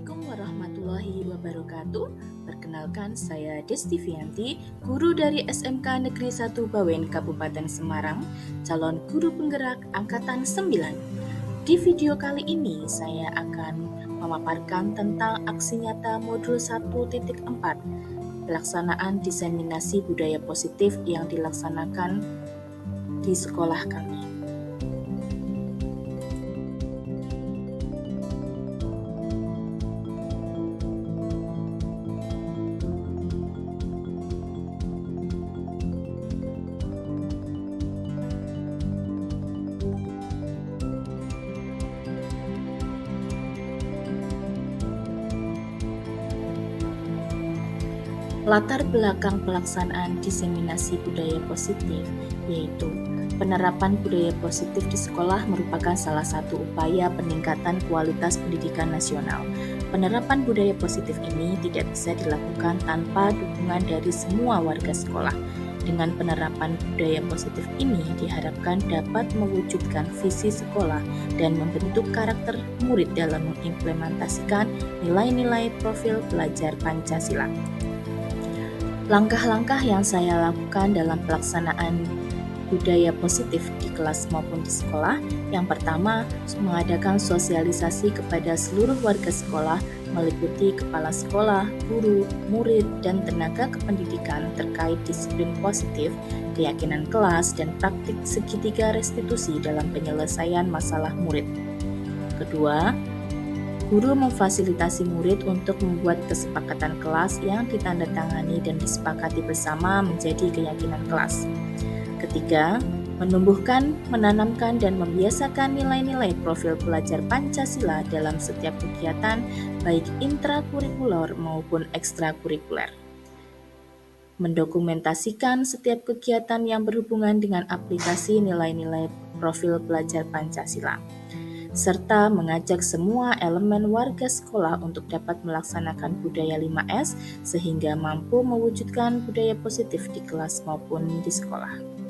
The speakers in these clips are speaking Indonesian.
Assalamualaikum warahmatullahi wabarakatuh. Perkenalkan, saya Desti Fianti, guru dari SMK Negeri 1 Bawen, Kabupaten Semarang, calon guru penggerak Angkatan 9. Di video kali ini, saya akan memaparkan tentang aksi nyata modul 1.4, pelaksanaan diseminasi budaya positif yang dilaksanakan di sekolah kami. Latar belakang pelaksanaan diseminasi budaya positif yaitu penerapan budaya positif di sekolah merupakan salah satu upaya peningkatan kualitas pendidikan nasional. Penerapan budaya positif ini tidak bisa dilakukan tanpa dukungan dari semua warga sekolah. Dengan penerapan budaya positif ini diharapkan dapat mewujudkan visi sekolah dan membentuk karakter murid dalam mengimplementasikan nilai-nilai profil pelajar Pancasila. Langkah-langkah yang saya lakukan dalam pelaksanaan budaya positif di kelas maupun di sekolah. Yang pertama, mengadakan sosialisasi kepada seluruh warga sekolah meliputi kepala sekolah, guru, murid, dan tenaga kependidikan terkait disiplin positif, keyakinan kelas, dan praktik segitiga restitusi dalam penyelesaian masalah murid. Kedua, guru memfasilitasi murid untuk membuat kesepakatan kelas yang ditandatangani dan disepakati bersama menjadi keyakinan kelas. Ketiga, menumbuhkan, menanamkan, dan membiasakan nilai-nilai profil pelajar Pancasila dalam setiap kegiatan, baik intrakurikuler maupun ekstrakurikuler. Mendokumentasikan setiap kegiatan yang berhubungan dengan aplikasi nilai-nilai profil pelajar Pancasila, serta mengajak semua elemen warga sekolah untuk dapat melaksanakan budaya 5S sehingga mampu mewujudkan budaya positif di kelas maupun di sekolah.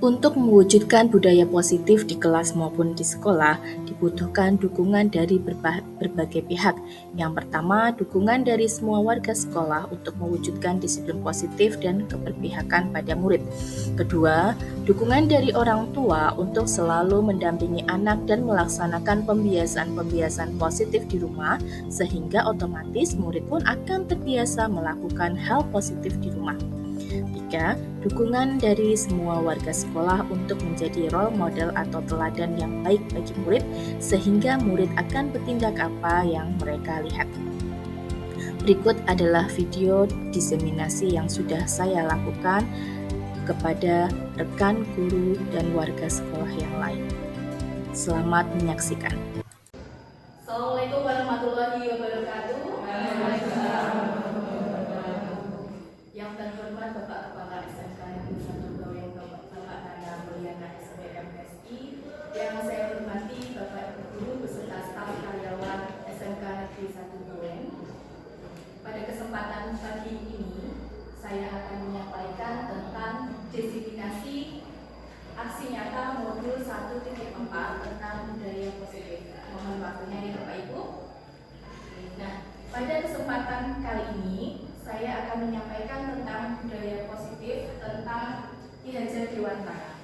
Untuk mewujudkan budaya positif di kelas maupun di sekolah, dibutuhkan dukungan dari berbagai pihak. Yang pertama, dukungan dari semua warga sekolah untuk mewujudkan disiplin positif dan keberpihakan pada murid. Kedua, dukungan dari orang tua untuk selalu mendampingi anak dan melaksanakan pembiasaan-pembiasaan positif di rumah, sehingga otomatis murid pun akan terbiasa melakukan hal positif di rumah. 3. Dukungan dari semua warga sekolah untuk menjadi role model atau teladan yang baik bagi murid, sehingga murid akan bertindak apa yang mereka lihat. Berikut adalah video diseminasi yang sudah saya lakukan kepada rekan guru dan warga sekolah yang lain. Selamat menyaksikan. Assalamualaikum warahmatullahi wabarakatuh. Yang terhormat Bapak Kepala SMK Negeri 1 Bawen, Bapak Nana Mulyana SBMSI, yang saya hormati Bapak Ibu Guru beserta staf karyawan SMK Negeri 1 Bawen. Pada kesempatan pagi ini, saya akan menyampaikan tentang diseminasi aksi nyata modul 1.4 tentang budaya positif. Mohon waktunya ya Bapak Ibu. Nah, pada kesempatan kali ini saya akan menyampaikan tentang budaya positif tentang Ki Hajar Dewantara.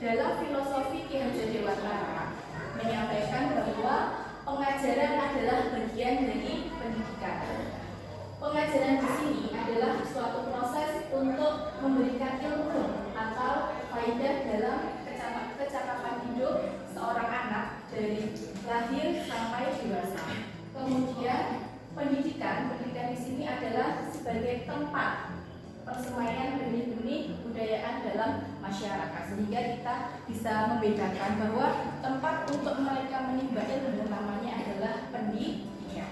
Dalam filosofi Ki Hajar Dewantara menyampaikan bahwa pengajaran adalah bagian dari pendidikan. Pengajaran di sini adalah suatu proses untuk memberikan ilmu atau faedah dalam kecakapan hidup seorang anak dari lahir sampai dewasa. Kemudian pendidikan di sini adalah sebagai tempat persemaian benih-benih kebudayaan dalam masyarakat, sehingga kita bisa membedakan bahwa tempat untuk mereka menimba ilmu namanya adalah pendidikan.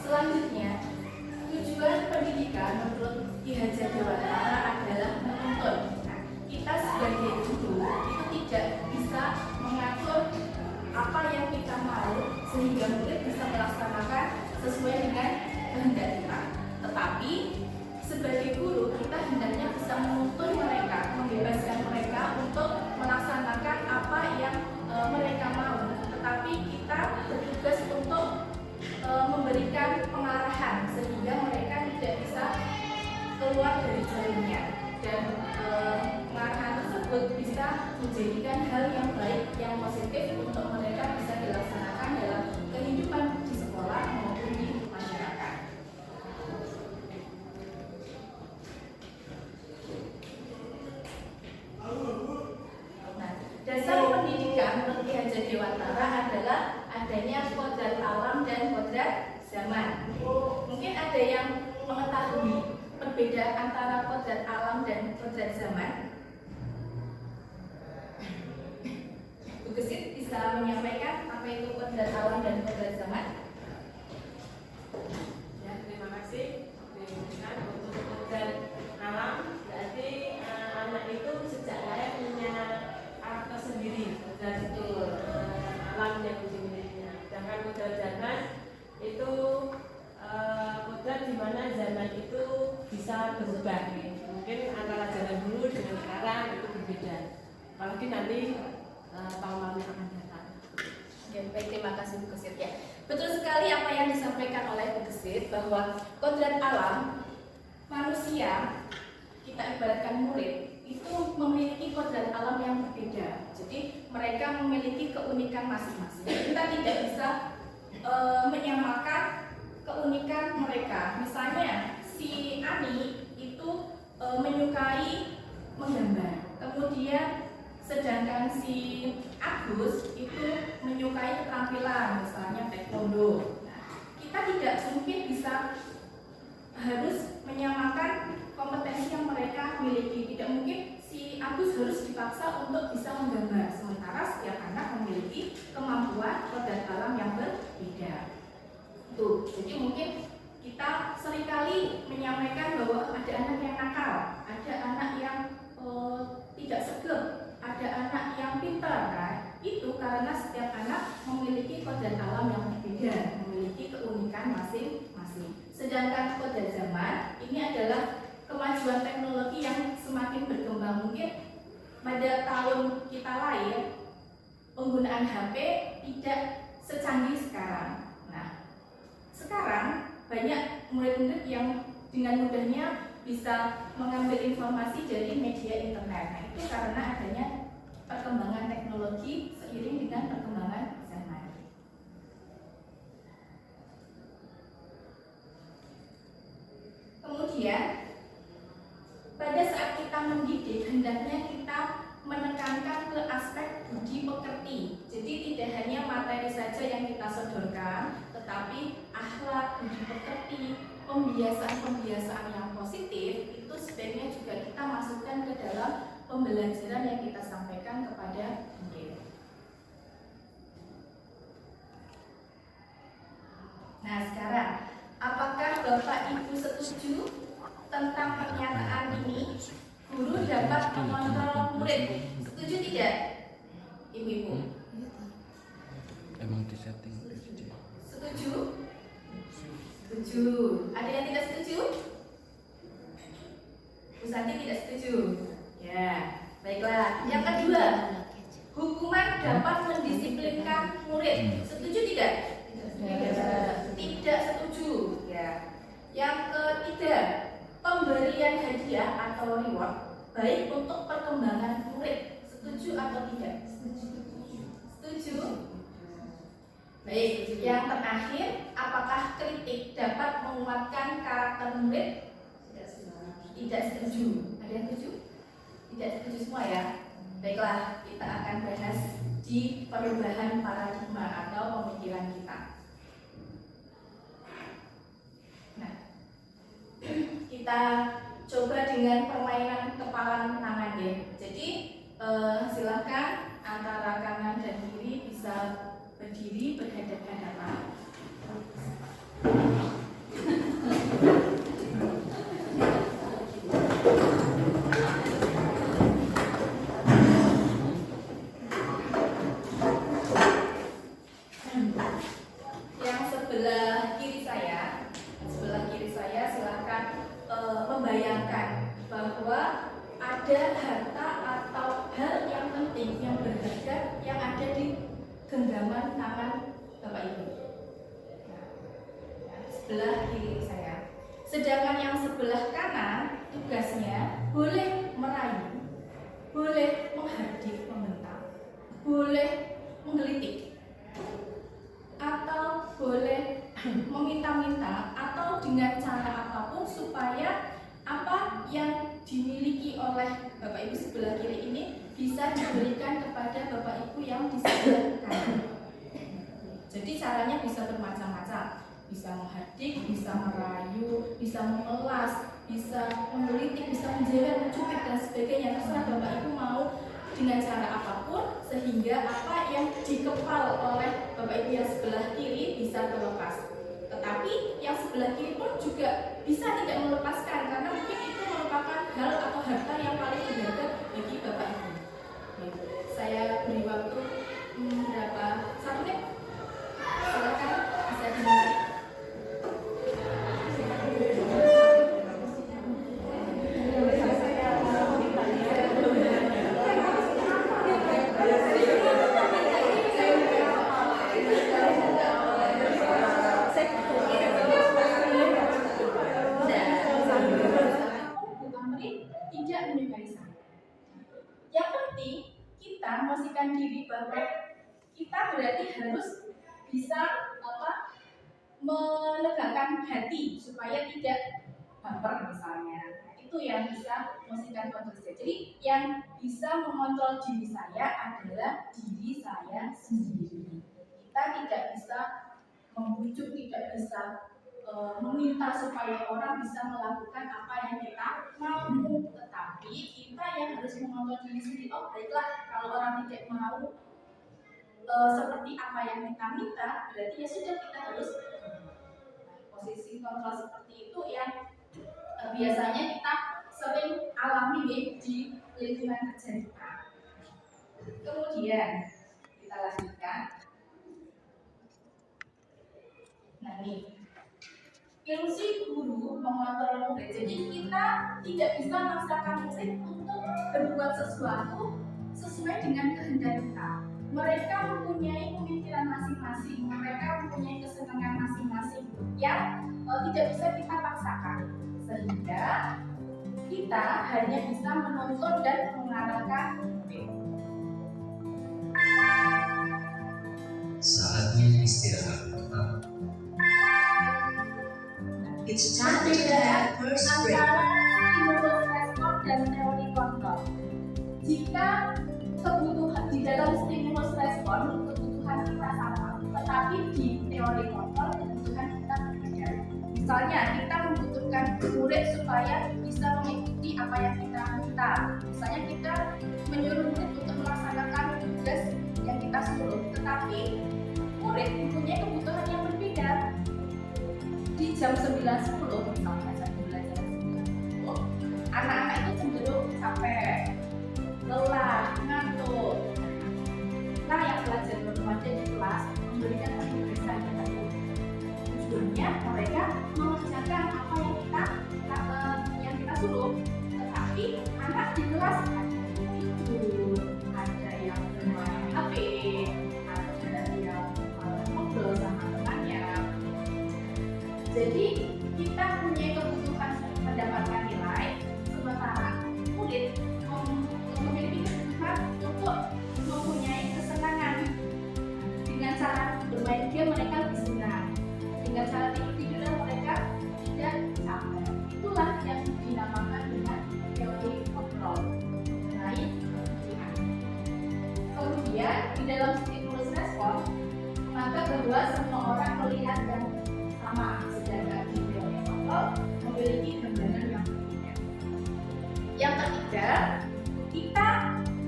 Selanjutnya, tujuan pendidikan menurut Ki Hajar Dewantara adalah menuntun. Kita sebagai guru itu tidak bisa mengatur apa yang kita mau sehingga murid bisa melaksanakan sesuai dengan kehendak kita. Tetapi kita hendaknya bisa menuntun mereka, membebaskan mereka untuk melaksanakan apa yang mereka mau, tetapi kita bertugas untuk memberikan pengarahan sehingga mereka tidak bisa keluar dari jalurnya, dan pengarahan tersebut bisa menjadikan hal yang baik, yang positif untuk mereka bisa dilaksanakan dalam kehidupan di sekolah maupun di masyarakat. Nah, dasar pendidikan menurut Ki Hajar Dewantara adalah adanya kodrat alam dan kodrat zaman. Mungkin ada yang mengetahui perbedaan antara kodrat alam dan kodrat zaman? Bu Gesit bisa menyampaikan apa itu kodrat alam dan kodrat zaman? Ya, terima kasih. Untuk kodrat alam berarti anak itu sejak lahir punya karakter sendiri, kodrat alam yang dimilikinya. Sedangkan kodrat zaman itu kodrat di mana zaman itu bisa berubah. Mungkin antara zaman dulu dengan sekarang itu berbeda. Apalagi nanti tahun-tahun yang akan datang. Ya, baik, terima kasih Bu Gesit ya. Betul sekali apa yang disampaikan oleh Bu Gesit bahwa kodrat alam manusia, kita ibaratkan murid, itu memiliki kodrat alam yang berbeda. Jadi mereka memiliki keunikan masing-masing. Kita tidak bisa menyamakan keunikan mereka. Misalnya si Ani itu menyukai menggambar, kemudian sedangkan si Agus itu menyukai keterampilan, misalnya taekwondo. Nah, kita tidak mungkin bisa harus menyamakan kompetensi yang mereka miliki. Tidak mungkin si Agus harus dipaksa untuk bisa menggambar, sementara setiap anak memiliki kemampuan kodrat alam yang berbeda. Tuh, jadi mungkin kita seringkali menyampaikan bahwa ada anak yang nakal, ada anak yang tidak segep, ada anak yang pintar, kan? Itu karena setiap anak memiliki kodrat alam yang berbeda, memiliki keunikan masing-masing. Sedangkan kodrat zaman ini adalah kemajuan teknologi yang semakin berkembang. Mungkin pada tahun kita lahir penggunaan HP tidak secanggih sekarang. Nah, sekarang banyak murid-murid yang dengan mudahnya bisa mengambil informasi dari media internet. Nah, itu karena adanya perkembangan teknologi seiring dengan perkembangan zaman. Kemudian pada saat kita mendidik, hendaknya kita menekankan ke aspek budi pekerti. Jadi tidak hanya materi saja yang kita sodorkan, tetapi akhlak, budi pekerti, pembiasaan-pembiasaan yang positif itu sebaiknya juga kita masukkan ke dalam pembelajaran yang kita sampaikan kepada murid. Nah, sekarang apakah Bapak Ibu setuju tentang pernyataan ini? Guru dapat mengontrol murid. Setuju tidak, Ibu-ibu? Emang disetting. Setuju? Setuju. Ada yang tidak setuju? Bu Santi tidak setuju. Ya, baiklah. Yang kedua, hukuman dapat mendisiplinkan murid. Setuju tidak? Tidak setuju. Ya. Yang ketiga, pemberian hadiah atau reward baik untuk perkembangan murid. Setuju atau tidak? Setuju. Baik, yang terakhir, apakah kritik dapat menguatkan karakter murid? Tidak setuju. Ada yang setuju? Tidak setuju semua ya. Baiklah, kita akan bahas di perubahan paradigma atau pemikiran kita. Nah, kita coba dengan permainan kepala tangan deh. Jadi silakan antara kanan dan kiri bisa berdiri berhadapan-hadapan. Yang sebelah kiri saya silakan membayangkan ada harta atau hal yang penting, yang berharga yang ada di genggaman tangan Bapak Ibu. Nah, sebelah kiri saya. Sedangkan yang sebelah kanan tugasnya boleh merayu, boleh menghardik, membentak, boleh menggelitik, atau boleh meminta-minta, atau dengan cara apapun supaya apa yang dimiliki oleh Bapak Ibu sebelah kiri ini bisa diberikan kepada Bapak Ibu yang di sebelah kanan. Jadi caranya bisa bermacam-macam, bisa menghardik, bisa merayu, bisa memelas, bisa menggelitik, bisa menjewer, mencubit dan sebagainya. Terserah Bapak Ibu mau dengan cara apapun sehingga apa yang dikepal oleh Bapak Ibu yang sebelah kiri bisa terlepas. Tetapi yang sebelah kiri pun juga bisa tidak melepaskan karena mungkin itu merupakan hal atau harta yang paling berharga bagi Bapak Ibu. Saya beri waktu berapa? 1 menit? Silakan bisa dimulai. Tidak menyukai saya. Yang penting kita memastikan diri bahwa kita berarti harus bisa menegakkan hati supaya tidak baper misalnya. Itu yang bisa memastikan kontrol saya. Jadi yang bisa mengontrol diri saya adalah diri saya sendiri. Kita tidak bisa membujuk, tidak bisa meminta supaya orang bisa melakukan apa yang kita mau, tetapi kita yang harus mengontrol diri sendiri. Oh baiklah, kalau orang tidak mau seperti apa yang kita minta, berarti ya sudah kita harus posisi kontrol seperti itu yang biasanya kita sering alami di lingkungan kerja kita. Kemudian kita lanjutkan. Nah nih, ilusi guru mengontrol murid. Jadi kita tidak bisa memaksakan murid untuk berbuat sesuatu sesuai dengan kehendak kita. Mereka mempunyai pemikiran masing-masing, mereka mempunyai kesenangan masing-masing yang tidak bisa kita paksakan. Sehingga kita hanya bisa menonton dan mengarahkan murid. Saatnya istirahat. It's time to have first break. Antara stimulus respon dan teori kontrol. Jika kebutuhan di dalam stimulus respon kebutuhan kita sama, tetapi di teori kontrol kebutuhan kita berbeda. Misalnya kita membutuhkan murid supaya bisa mengikuti apa yang kita minta. Misalnya kita menyuruh murid untuk melaksanakan tugas yang kita suruh, tetapi murid mempunyai kebutuhan yang berbeda. Di jam 9.10 misalnya jam belajar 9.10, anak-anak itu cenderung capek, lelah, ngantuk. Nah, yang belajar remaja di kelas memberikan penugasan tujuannya mereka mengerjakan apa yang kita suruh, tetapi anak di kelas tidur, ada yang bermain HP, ada yang ngobrol sama temannya. Jadi kita punya kebutuhan mendapatkan nilai, sementara murid memiliki kebutuhan untuk mempunyai kesenangan. Dengan cara bermain game mereka lebih senang, dengan cara tidur mereka tidak capek. Itulah yang dinamakan dengan teori kontrol mengenai kebutuhan. Kemudian di dalam stimulus respon menganggap bahwa semua orang melihat yang sama, sedangkan di teori kontrol memiliki gambaran yang berbeda. Yang ketiga, kita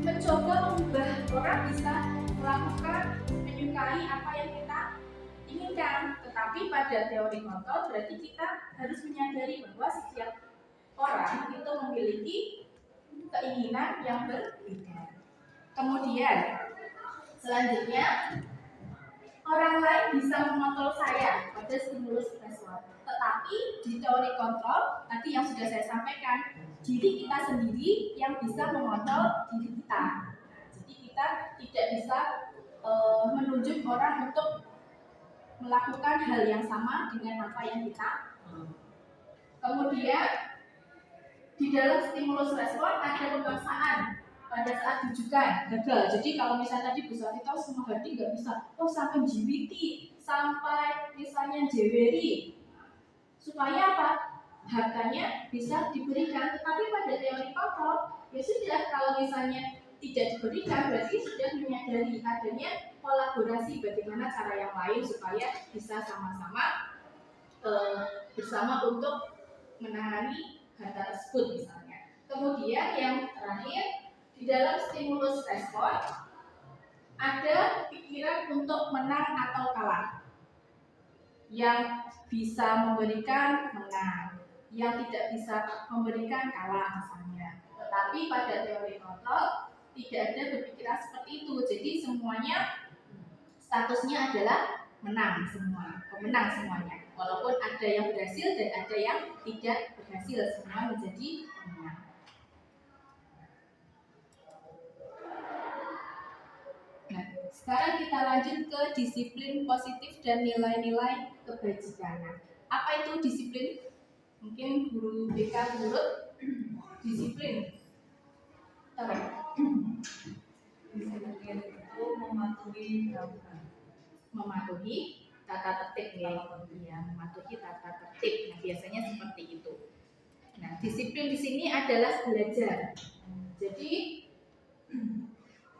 mencoba mengubah orang bisa melakukan, menyukai apa yang kita inginkan. Tetapi pada teori kontrol berarti kita harus menyadari bahwa setiap orang itu memiliki keinginan yang berbeda. Kemudian selanjutnya, orang lain bisa mengontrol saya pada stimulus respon, tetapi di teori kontrol tadi yang sudah saya sampaikan, diri kita sendiri yang bisa mengontrol diri kita. Jadi kita tidak bisa menunjuk orang untuk melakukan hal yang sama dengan apa yang kita. Kemudian di dalam stimulus respon ada pemaksaan pada saat rujukan gagal. Jadi kalau misalnya tadi Bu Sati tahu semua hati nggak bisa, sampai GPT, sampai misalnya jewelry, supaya apa? Hartanya bisa diberikan. Tetapi pada teori kontrol, ya sudah, kalau misalnya tidak diberikan berarti sudah menyadari adanya kolaborasi bagaimana cara yang lain supaya bisa sama-sama bersama untuk menangani harta tersebut misalnya. Kemudian yang terakhir, di dalam stimulus respon ada pikiran untuk menang atau kalah. Yang bisa memberikan menang, yang tidak bisa memberikan kalah misalnya. Tetapi pada teori kontrol tidak ada berpikiran seperti itu. Jadi semuanya statusnya adalah menang semua, pemenang semuanya. Walaupun ada yang berhasil dan ada yang tidak berhasil, semua menjadi pemenang. Nah, sekarang kita lanjut ke disiplin positif dan nilai-nilai kebajikan. Nah, apa itu disiplin? Mungkin guru BK menurut disiplin. Disiplin itu mematuhi tata tertib ya, mematuhi tata tertib. Nah, biasanya seperti itu. Nah, disiplin di sini adalah belajar. Jadi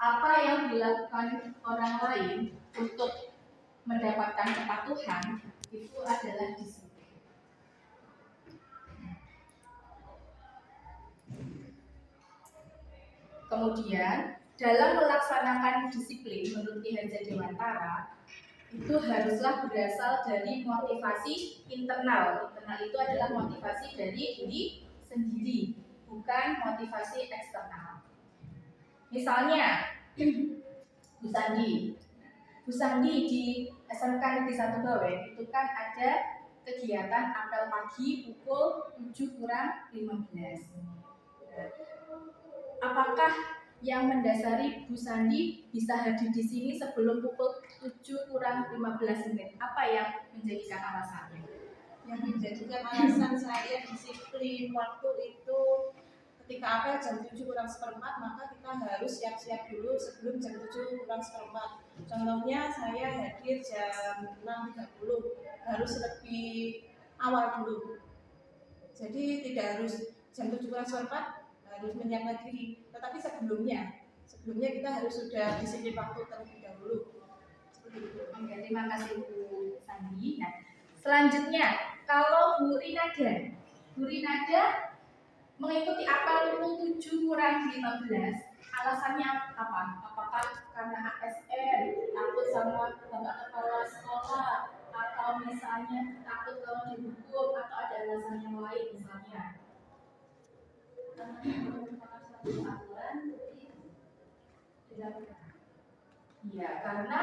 apa yang dilakukan orang lain untuk mendapatkan kepatuhan itu adalah disiplin. Kemudian dalam melaksanakan disiplin menurut Ki Hajar Dewantara itu haruslah berasal dari motivasi internal. Internal itu adalah motivasi dari diri sendiri, bukan motivasi eksternal. Misalnya, Bu Sandi di SMK Negeri 1 Bawen itu kan ada kegiatan apel pagi pukul 7:15. Apakah yang mendasari Bu Sandi bisa hadir di sini sebelum pukul 7:15? Apa yang menjadikan alasannya? Yang menjadikan alasan saya disiplin waktu itu, ketika apel jam 7:04, maka kita harus siap-siap dulu sebelum jam 7:04. Contohnya saya hadir jam 6:30, harus lebih awal dulu. Jadi tidak harus jam 7:04 harus menyiapkan diri, tetapi sebelumnya kita harus sudah disiplin waktu terlebih dahulu. Seperti itu. Oke, terima kasih Bu Sandi. Nah, selanjutnya kalau Bu Rinada mengikuti apel pukul 7:15, alasannya apa? Apakah karena ASN, takut sama bapak kepala sekolah, atau misalnya takut kalau dihukum, atau ada alasan yang lain misalnya? Iya, karena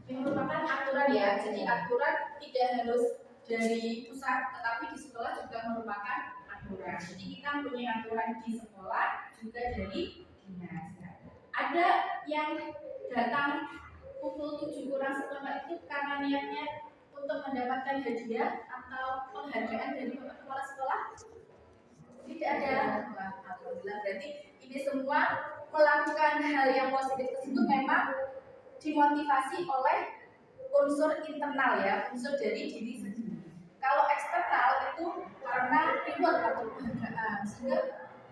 ini merupakan aturan ya. Jadi aturan tidak harus dari pusat, tetapi di sekolah juga merupakan aturan. Jadi kita punya aturan di sekolah juga dari dinas. Ada yang datang pukul 7:15 itu karena niatnya untuk mendapatkan hadiah atau penghargaan dari bapak kepala sekolah? Tidak ada. Alhamdulillah, berarti ini semua melakukan hal yang positif tersebut memang dimotivasi oleh unsur internal ya, unsur dari diri sendiri. Kalau eksternal itu karena reward atau penghargaan, sehingga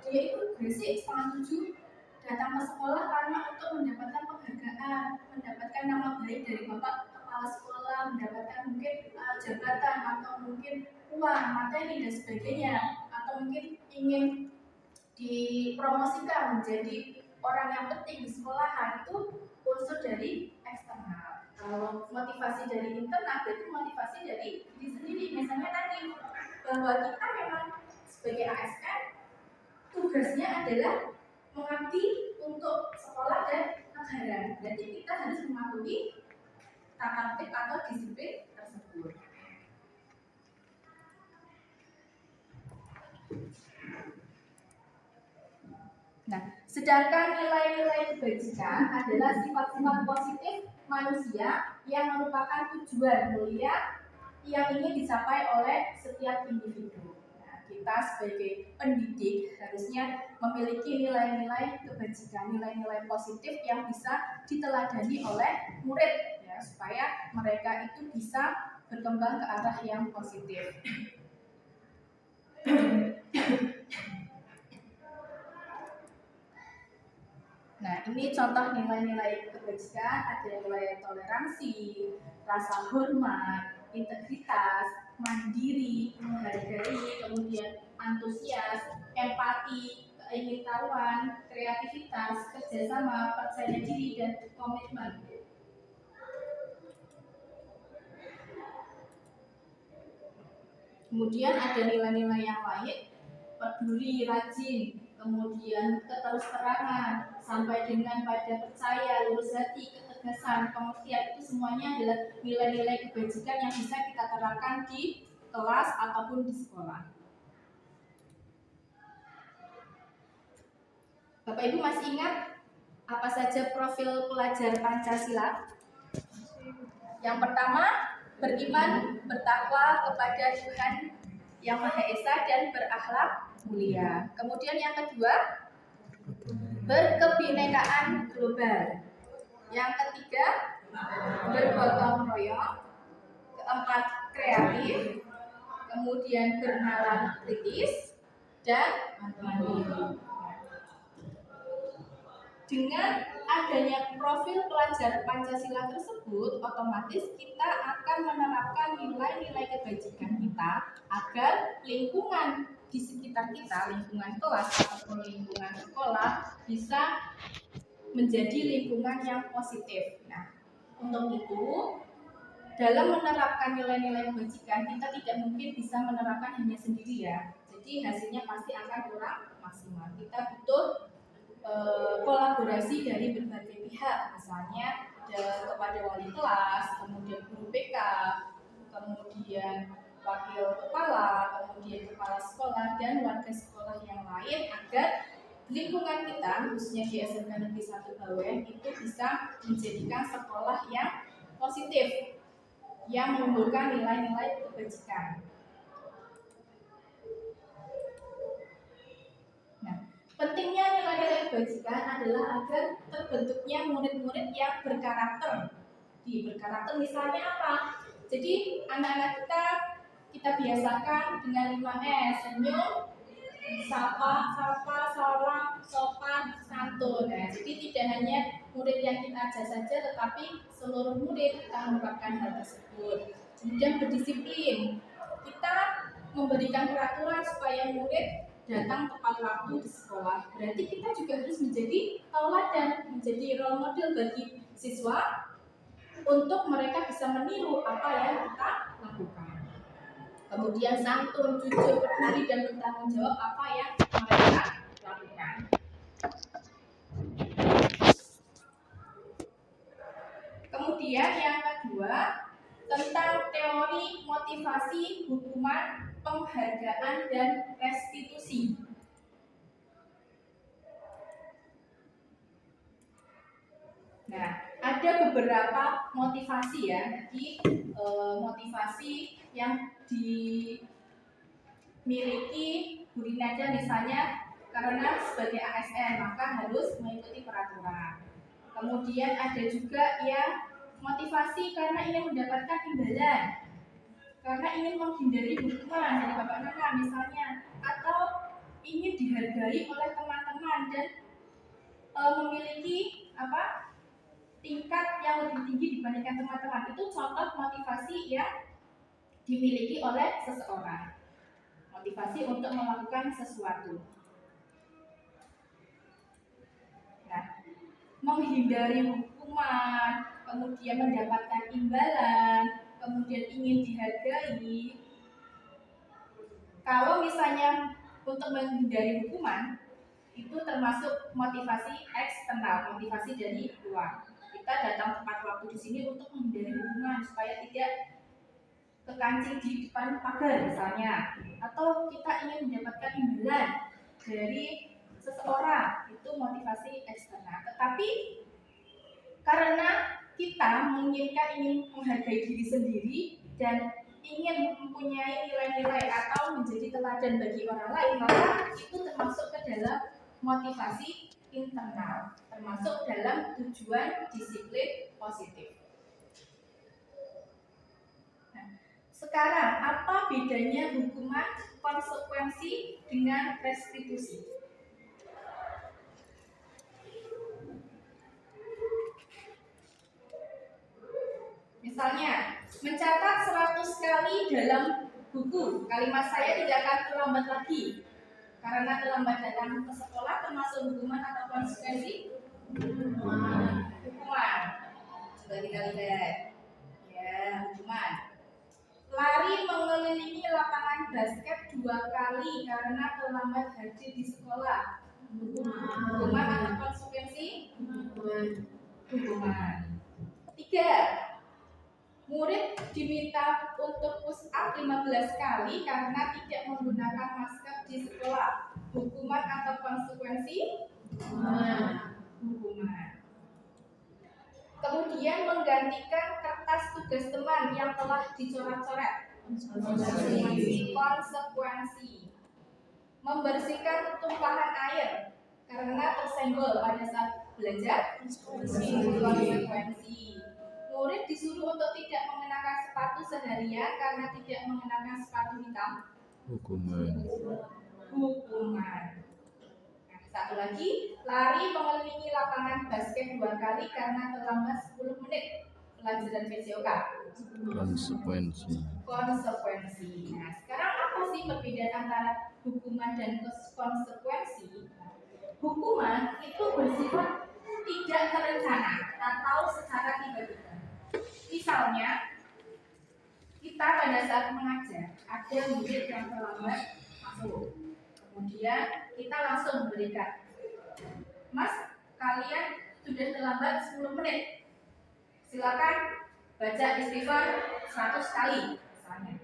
dia itu berisik 6:30 datang ke sekolah karena untuk mendapatkan penghargaan, mendapatkan nama baik dari bapak kepala sekolah, mendapatkan mungkin jabatan atau mungkin uang, materi dan sebagainya, atau mungkin ingin dipromosikan menjadi orang yang penting di sekolahan. Itu unsur dari eksternal. Kalau motivasi dari internal berarti motivasi dari diri sendiri. Misalnya tadi bahwa kita memang sebagai ASN tugasnya adalah mengabdi untuk sekolah dan negara. Berarti kita harus mematuhi tata tertib atau disiplin tersebut. Nah, sedangkan nilai-nilai kebajikan adalah sifat-sifat positif manusia yang merupakan tujuan mulia yang ingin dicapai oleh setiap individu. Nah, kita sebagai pendidik harusnya memiliki nilai-nilai kebajikan, nilai-nilai positif yang bisa diteladani oleh murid, ya, supaya mereka itu bisa berkembang ke arah yang positif. Nah, ini contoh nilai-nilai kebajikan, ada nilai toleransi, rasa hormat, integritas, mandiri, menghargai, kemudian antusias, empati, keingintahuan, kreativitas, kerjasama, percaya diri, dan komitmen. Kemudian ada nilai-nilai yang lain, peduli, rajin, kemudian keterus-terangan, sampai dengan pada percaya, lurus hati, ketegasan, pengertian, itu semuanya adalah nilai-nilai kebajikan yang bisa kita terapkan di kelas ataupun di sekolah. Bapak Ibu masih ingat apa saja profil pelajar Pancasila? Yang pertama, beriman, bertakwa kepada Tuhan Yang Maha Esa dan berakhlak mulia. Kemudian yang kedua, berkebinekaan global. Yang ketiga, bergotong royong. Keempat, kreatif. Kemudian bernalar kritis dan mandiri. Dengan adanya profil pelajar Pancasila tersebut, otomatis kita akan menerapkan nilai-nilai kebajikan kita agar lingkungan di sekitar kita, lingkungan kelas ataupun lingkungan sekolah, bisa menjadi lingkungan yang positif. Nah, untuk itu, dalam menerapkan nilai-nilai kebajikan, kita tidak mungkin bisa menerapkan hanya sendiri, ya. Jadi hasilnya pasti akan kurang maksimal. Kita butuh kolaborasi dari berbagai pihak, misalnya kepada wali kelas, kemudian guru BK, kemudian wakil kepala, kemudian kepala sekolah, dan warga sekolah yang lain, agar lingkungan kita, khususnya di SMK Negeri 1 Bawen, itu bisa menjadikan sekolah yang positif, yang menumbuhkan nilai-nilai kebajikan. Pentingnya nilai-nilai kebajikan adalah agar terbentuknya murid-murid yang berkarakter. Berkarakter misalnya apa? Jadi anak-anak kita biasakan dengan 5S, senyum, sapa, salam, sopan, santun. Nah, jadi tidak hanya murid yang kita ajar saja, tetapi seluruh murid kita menerapkan hal tersebut. Kemudian berdisiplin. Kita memberikan peraturan supaya murid datang tepat waktu di sekolah. Berarti kita juga harus menjadi tauladan, menjadi role model bagi siswa untuk mereka bisa meniru apa yang kita lakukan. Kemudian santun, jujur, peduli, dan bertanggung jawab apa yang mereka lakukan. Kemudian yang kedua, tentang teori motivasi, hukuman, penghargaan, dan restitusi. Nah, ada beberapa motivasi, ya. Jadi motivasi yang dimiliki Bu Rinaja misalnya karena sebagai ASN maka harus mengikuti peraturan. Kemudian ada juga yang motivasi karena ingin mendapatkan imbalan, karena ingin menghindari hukuman dari Bapak Nana misalnya, atau ingin dihargai oleh teman-teman dan memiliki tingkat yang lebih tinggi dibandingkan teman-teman. Itu contoh motivasi yang dimiliki oleh seseorang. Motivasi untuk melakukan sesuatu. Nah, menghindari hukuman, kemudian mendapatkan imbalan, kemudian ingin dihargai. Kalau misalnya untuk menghindari hukuman, itu termasuk motivasi eksternal, motivasi dari luar. Kita datang tepat waktu di sini untuk menghindari hukuman supaya tidak kekancing di depan pagar misalnya, atau kita ingin mendapatkan imbalan dari seseorang, itu itu motivasi eksternal. Tetapi karena kita ingin menghargai diri sendiri dan ingin mempunyai nilai-nilai atau menjadi teladan bagi orang lain, maka itu termasuk ke dalam motivasi internal, termasuk dalam tujuan disiplin positif. Nah, sekarang apa bedanya hukuman, konsekuensi dengan restitusi? Misalnya, mencatat 100 kali dalam buku, kalimat saya tidak akan terlambat lagi. Karena terlambat datang ke sekolah termasuk hukuman atau konsekuensi? Hukuman. Coba tinggal lihat. Ya, hukuman. Lari mengelilingi lapangan basket 2 kali karena terlambat hadir di sekolah. Hukuman atau konsekuensi? Hukuman. 3. Murid diminta untuk push up 15 kali karena tidak menggunakan masker di sekolah. Hukuman atau konsekuensi? Hukuman. Kemudian menggantikan kertas tugas teman yang telah dicoret-coret. Konsekuensi. Membersihkan tumpahan air karena tersenggol pada saat belajar. Konsekuensi. Murid disuruh untuk tidak mengenakan sepatu seharian karena tidak mengenakan sepatu hitam. Hukuman. Nah, satu lagi, lari mengelilingi lapangan basket 2 kali karena terlambat 10 menit pelajaran PCOK. Konsekuensi. Nah, sekarang apa sih perbedaan antara hukuman dan konsekuensi? Hukuman itu bersifat tidak terencana atau secara tiba-tiba. Misalnya, kita pada saat mengajar ada murid yang terlambat masuk, kemudian kita langsung memberikan, Mas, kalian sudah terlambat 10 menit, silakan baca istighfar 100 kali, misalnya.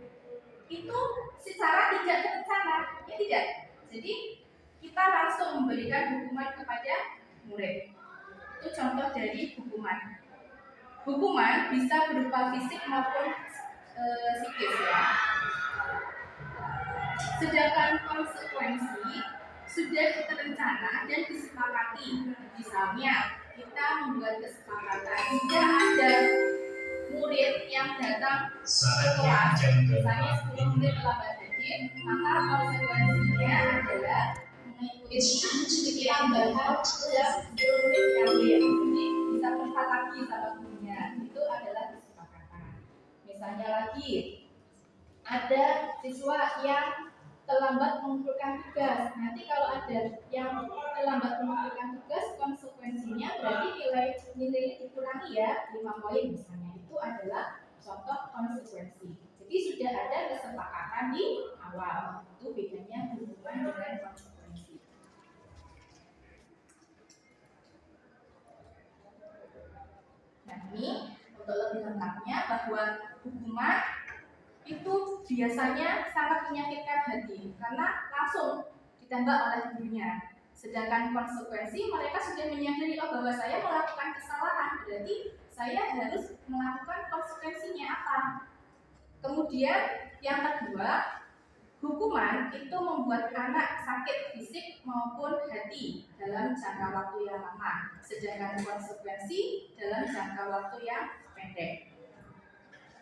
Itu secara tidak terencana, ya tidak. Jadi kita langsung memberikan hukuman kepada murid. Itu contoh dari hukuman. Hukuman bisa berupa fisik maupun psikis ya. Sedangkan konsekuensi sudah terencana dan disepakati. Misalnya kita membuat kesepakatan jika ada murid yang datang ke kelas, misalnya 10 menit terlambat hadir, maka konsekuensinya adalah mengikuti tambahan dalam 10 menit yang lain. Jadi bisa tempat lagi sama gurunya. Itu adalah kesepakatan. Misalnya lagi, ada siswa yang terlambat mengumpulkan tugas. Nanti kalau ada yang terlambat mengumpulkan tugas, konsekuensinya berarti nilainya dikurangi ya, 5 poin misalnya. Itu adalah contoh konsekuensi. Jadi sudah ada kesepakatan di awal. Itu bedanya hukuman dengan konsekuensi. Nah, ini untuk lebih lengkapnya bahwa hukuman itu biasanya sangat menyakitkan hati karena langsung ditembak oleh gurunya. Sedangkan konsekuensi mereka sudah menyadari bahwa saya melakukan kesalahan, berarti saya harus melakukan konsekuensinya apa. Kemudian yang kedua, hukuman itu membuat anak sakit fisik maupun hati dalam jangka waktu yang lama. Sedangkan konsekuensi dalam jangka waktu yang pendek.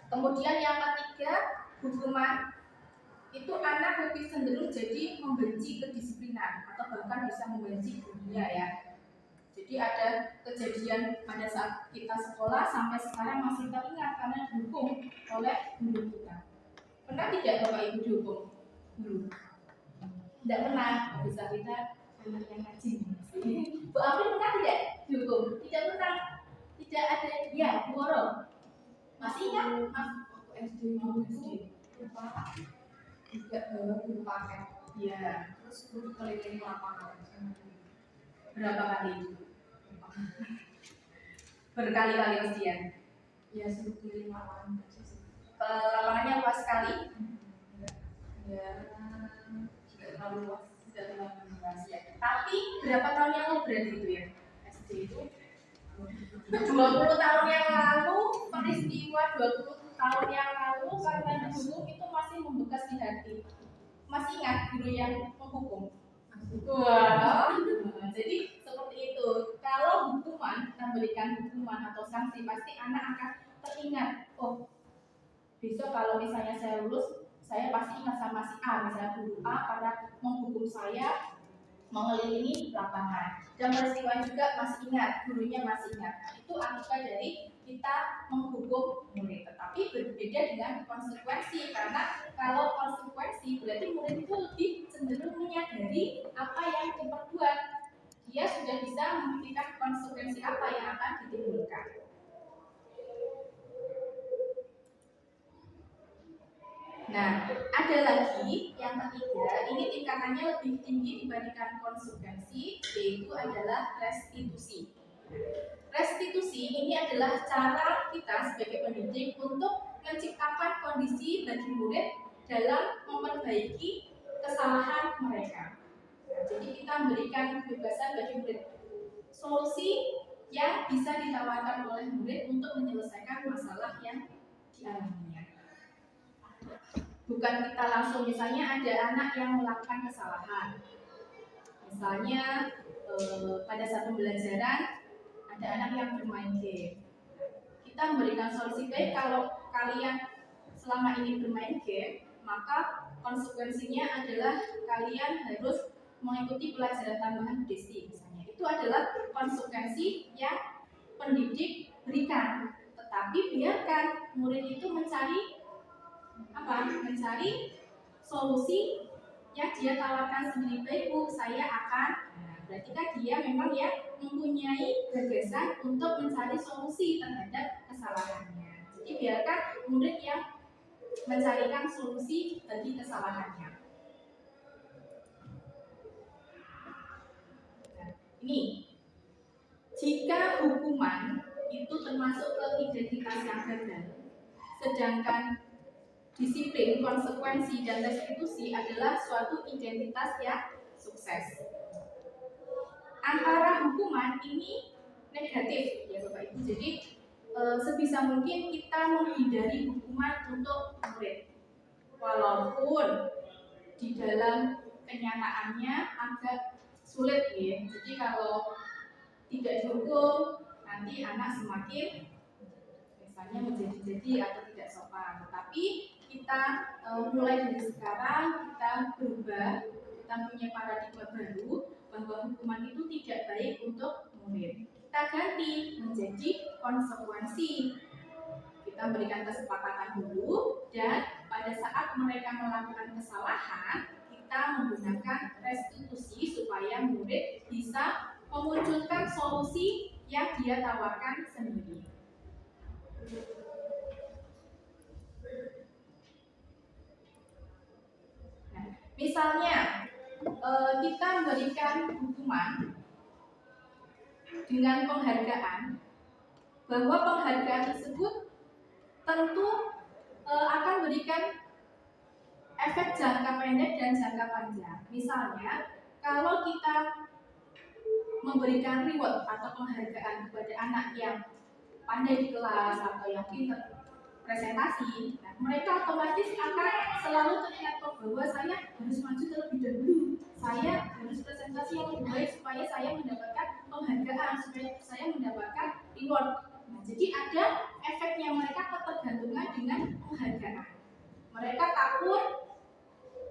Kemudian yang ketiga, hukuman itu anak lebih cenderung jadi membenci kedisiplinan atau bahkan bisa membenci dunia ya. Jadi ada kejadian pada saat kita sekolah sampai sekarang masih teringat karena dihukum oleh guru kita. Pernah tidak Bapak Ibu dihukum guru? Tidak pernah. Bisa kita anak yang ngaji. Bu Amri pernah tidak dihukum? Tidak pernah. Tidak ada. Ya, Bu Oro. Masih ingat? Waktu SD lupa juga guru paket. Iya. Terus guru keliling lapangan. Berapa kali? Berkali-kali ujian. Ya, suruh keliling lapangan. Lapangannya luas sekali. Ya, tidak terlalu luas. Tidak terlalu luas ya. Tapi masih berapa tahun yang lalu berarti itu ya? SD itu 20 tahun yang lalu, peristiwa 20 tahun yang lalu karena dihukum itu masih membekas di hati. Masih ingat guru yang menghukum? Wah, jadi seperti itu. Kalau hukuman, kita berikan hukuman atau sanksi, pasti anak akan teringat. Oh, besok kalau misalnya saya lulus, saya pasti ingat sama si A, misalnya guru A karena menghukum saya mengelilingi lapangan. Dan peristiwa juga masih ingat, gurunya masih ingat. Nah, itu akibat dari kita menghukum murid. Tetapi berbeda dengan konsekuensi, karena kalau konsekuensi berarti murid itu lebih cenderung menyadari apa yang diperbuat. Dia sudah bisa membuktikan konsekuensi apa yang akan ditimbulkan. Nah, ada lagi yang ketiga, ini tingkatannya lebih tinggi dibandingkan konsekuensi, yaitu adalah restitusi. Restitusi ini adalah cara kita sebagai pendidik untuk menciptakan kondisi bagi murid dalam memperbaiki kesalahan mereka. Nah, jadi kita memberikan kebebasan bagi murid, solusi yang bisa ditawarkan oleh murid untuk menyelesaikan masalah yang dialaminya. Bukan kita langsung, misalnya ada anak yang melakukan kesalahan, misalnya pada saat pembelajaran ada anak yang bermain game. Kita memberikan solusi, baik kalau kalian selama ini bermain game, maka konsekuensinya adalah kalian harus mengikuti pelajaran tambahan desi misalnya. Itu adalah konsekuensi yang pendidik berikan. Tetapi biarkan murid itu mencari solusi yang dia tawarkan sendiri. Baik Bu, saya akan. Nah, berarti kan dia memang ya mempunyai gagasan untuk mencari solusi terhadap kesalahannya. Jadi biarkan murid yang mencarikan solusi bagi kesalahannya. Nah, ini jika hukuman itu termasuk ke identitas yang gagal, sedangkan disiplin, konsekuensi, dan restitusi adalah suatu identitas yang sukses. Antara hukuman ini negatif ya Bapak Ibu. Jadi sebisa mungkin kita menghindari hukuman untuk murid, walaupun di dalam kenyataannya agak sulit ya. Jadi kalau tidak dihukum, nanti anak semakin misalnya menjadi-jadi atau tidak sopan. Tetapi kita mulai dari sekarang kita berubah, kita punya paradigma baru bahwa hukuman itu tidak baik untuk murid. Kita ganti menjadi konsekuensi. Kita berikan kesepakatan dulu, dan pada saat mereka melakukan kesalahan, kita menggunakan restitusi supaya murid bisa memunculkan solusi yang dia tawarkan sendiri. Nah, misalnya kita memberikan hukuman dengan penghargaan, bahwa penghargaan tersebut tentu akan memberikan efek jangka pendek dan jangka panjang. Misalnya, kalau kita memberikan reward atau penghargaan kepada anak yang pandai di kelas atau yang pintar presentasi, nah, mereka otomatis akan selalu teringat bahwa saya harus maju terlebih dahulu, saya harus presentasi yang lebih baik supaya saya mendapatkan penghargaan, supaya saya mendapatkan reward. Nah, jadi ada efeknya, mereka ketergantungan dengan penghargaan. Mereka takut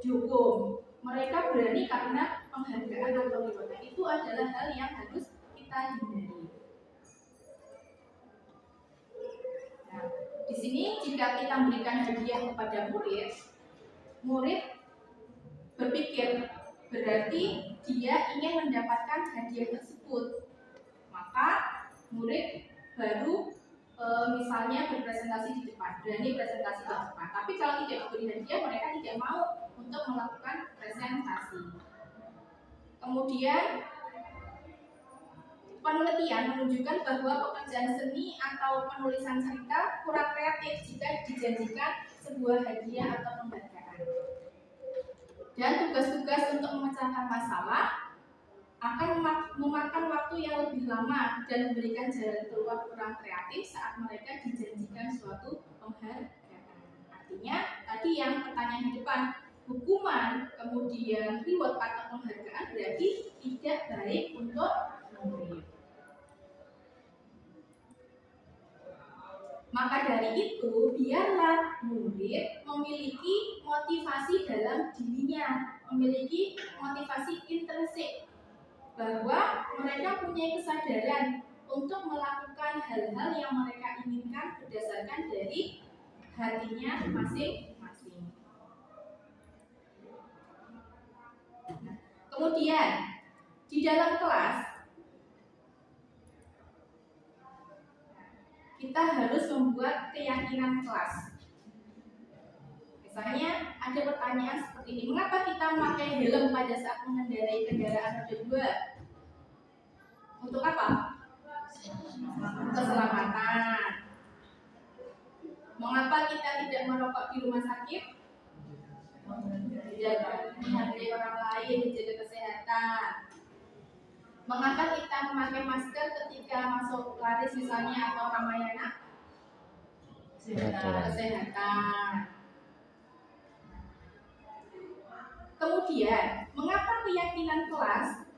dihukum, mereka berani karena penghargaan atau reward. Nah, itu adalah hal yang harus kita hindari. Nah, di sini jika kita memberikan hadiah kepada murid, murid berpikir berarti dia ingin mendapatkan hadiah tersebut, maka murid baru misalnya berpresentasi di depan, berani presentasi di depan. Tapi kalau tidak diberi hadiah, mereka tidak mau untuk melakukan presentasi. Kemudian penelitian menunjukkan bahwa pekerjaan seni atau penulisan cerita kurang kreatif jika dijanjikan sebuah hadiah atau penghargaan. Dan tugas-tugas untuk memecahkan masalah akan memakan waktu yang lebih lama dan memberikan jalan keluar kurang kreatif saat mereka dijanjikan suatu penghargaan. Artinya, tadi yang pertanyaan di depan, hukuman, kemudian reward atau penghargaan berarti tidak baik untuk murid. Maka dari itu, biarlah murid memiliki motivasi dalam dirinya, memiliki motivasi intrinsik, bahwa mereka punya kesadaran untuk melakukan hal-hal yang mereka inginkan berdasarkan dari hatinya masing-masing. Nah, kemudian di dalam kelas kita harus membuat keyakinan kelas. Misalnya ada pertanyaan seperti ini, mengapa kita memakai helm pada saat mengendarai kendaraan roda 2? Untuk apa? Keselamatan. Mengapa kita tidak merokok di rumah sakit? Menghargai orang lain, menjaga kesehatan. Mengapa kita memakai masker ketika masuk laris misalnya atau Ramayana? Kesehatan. Kemudian, mengapa keyakinan kelas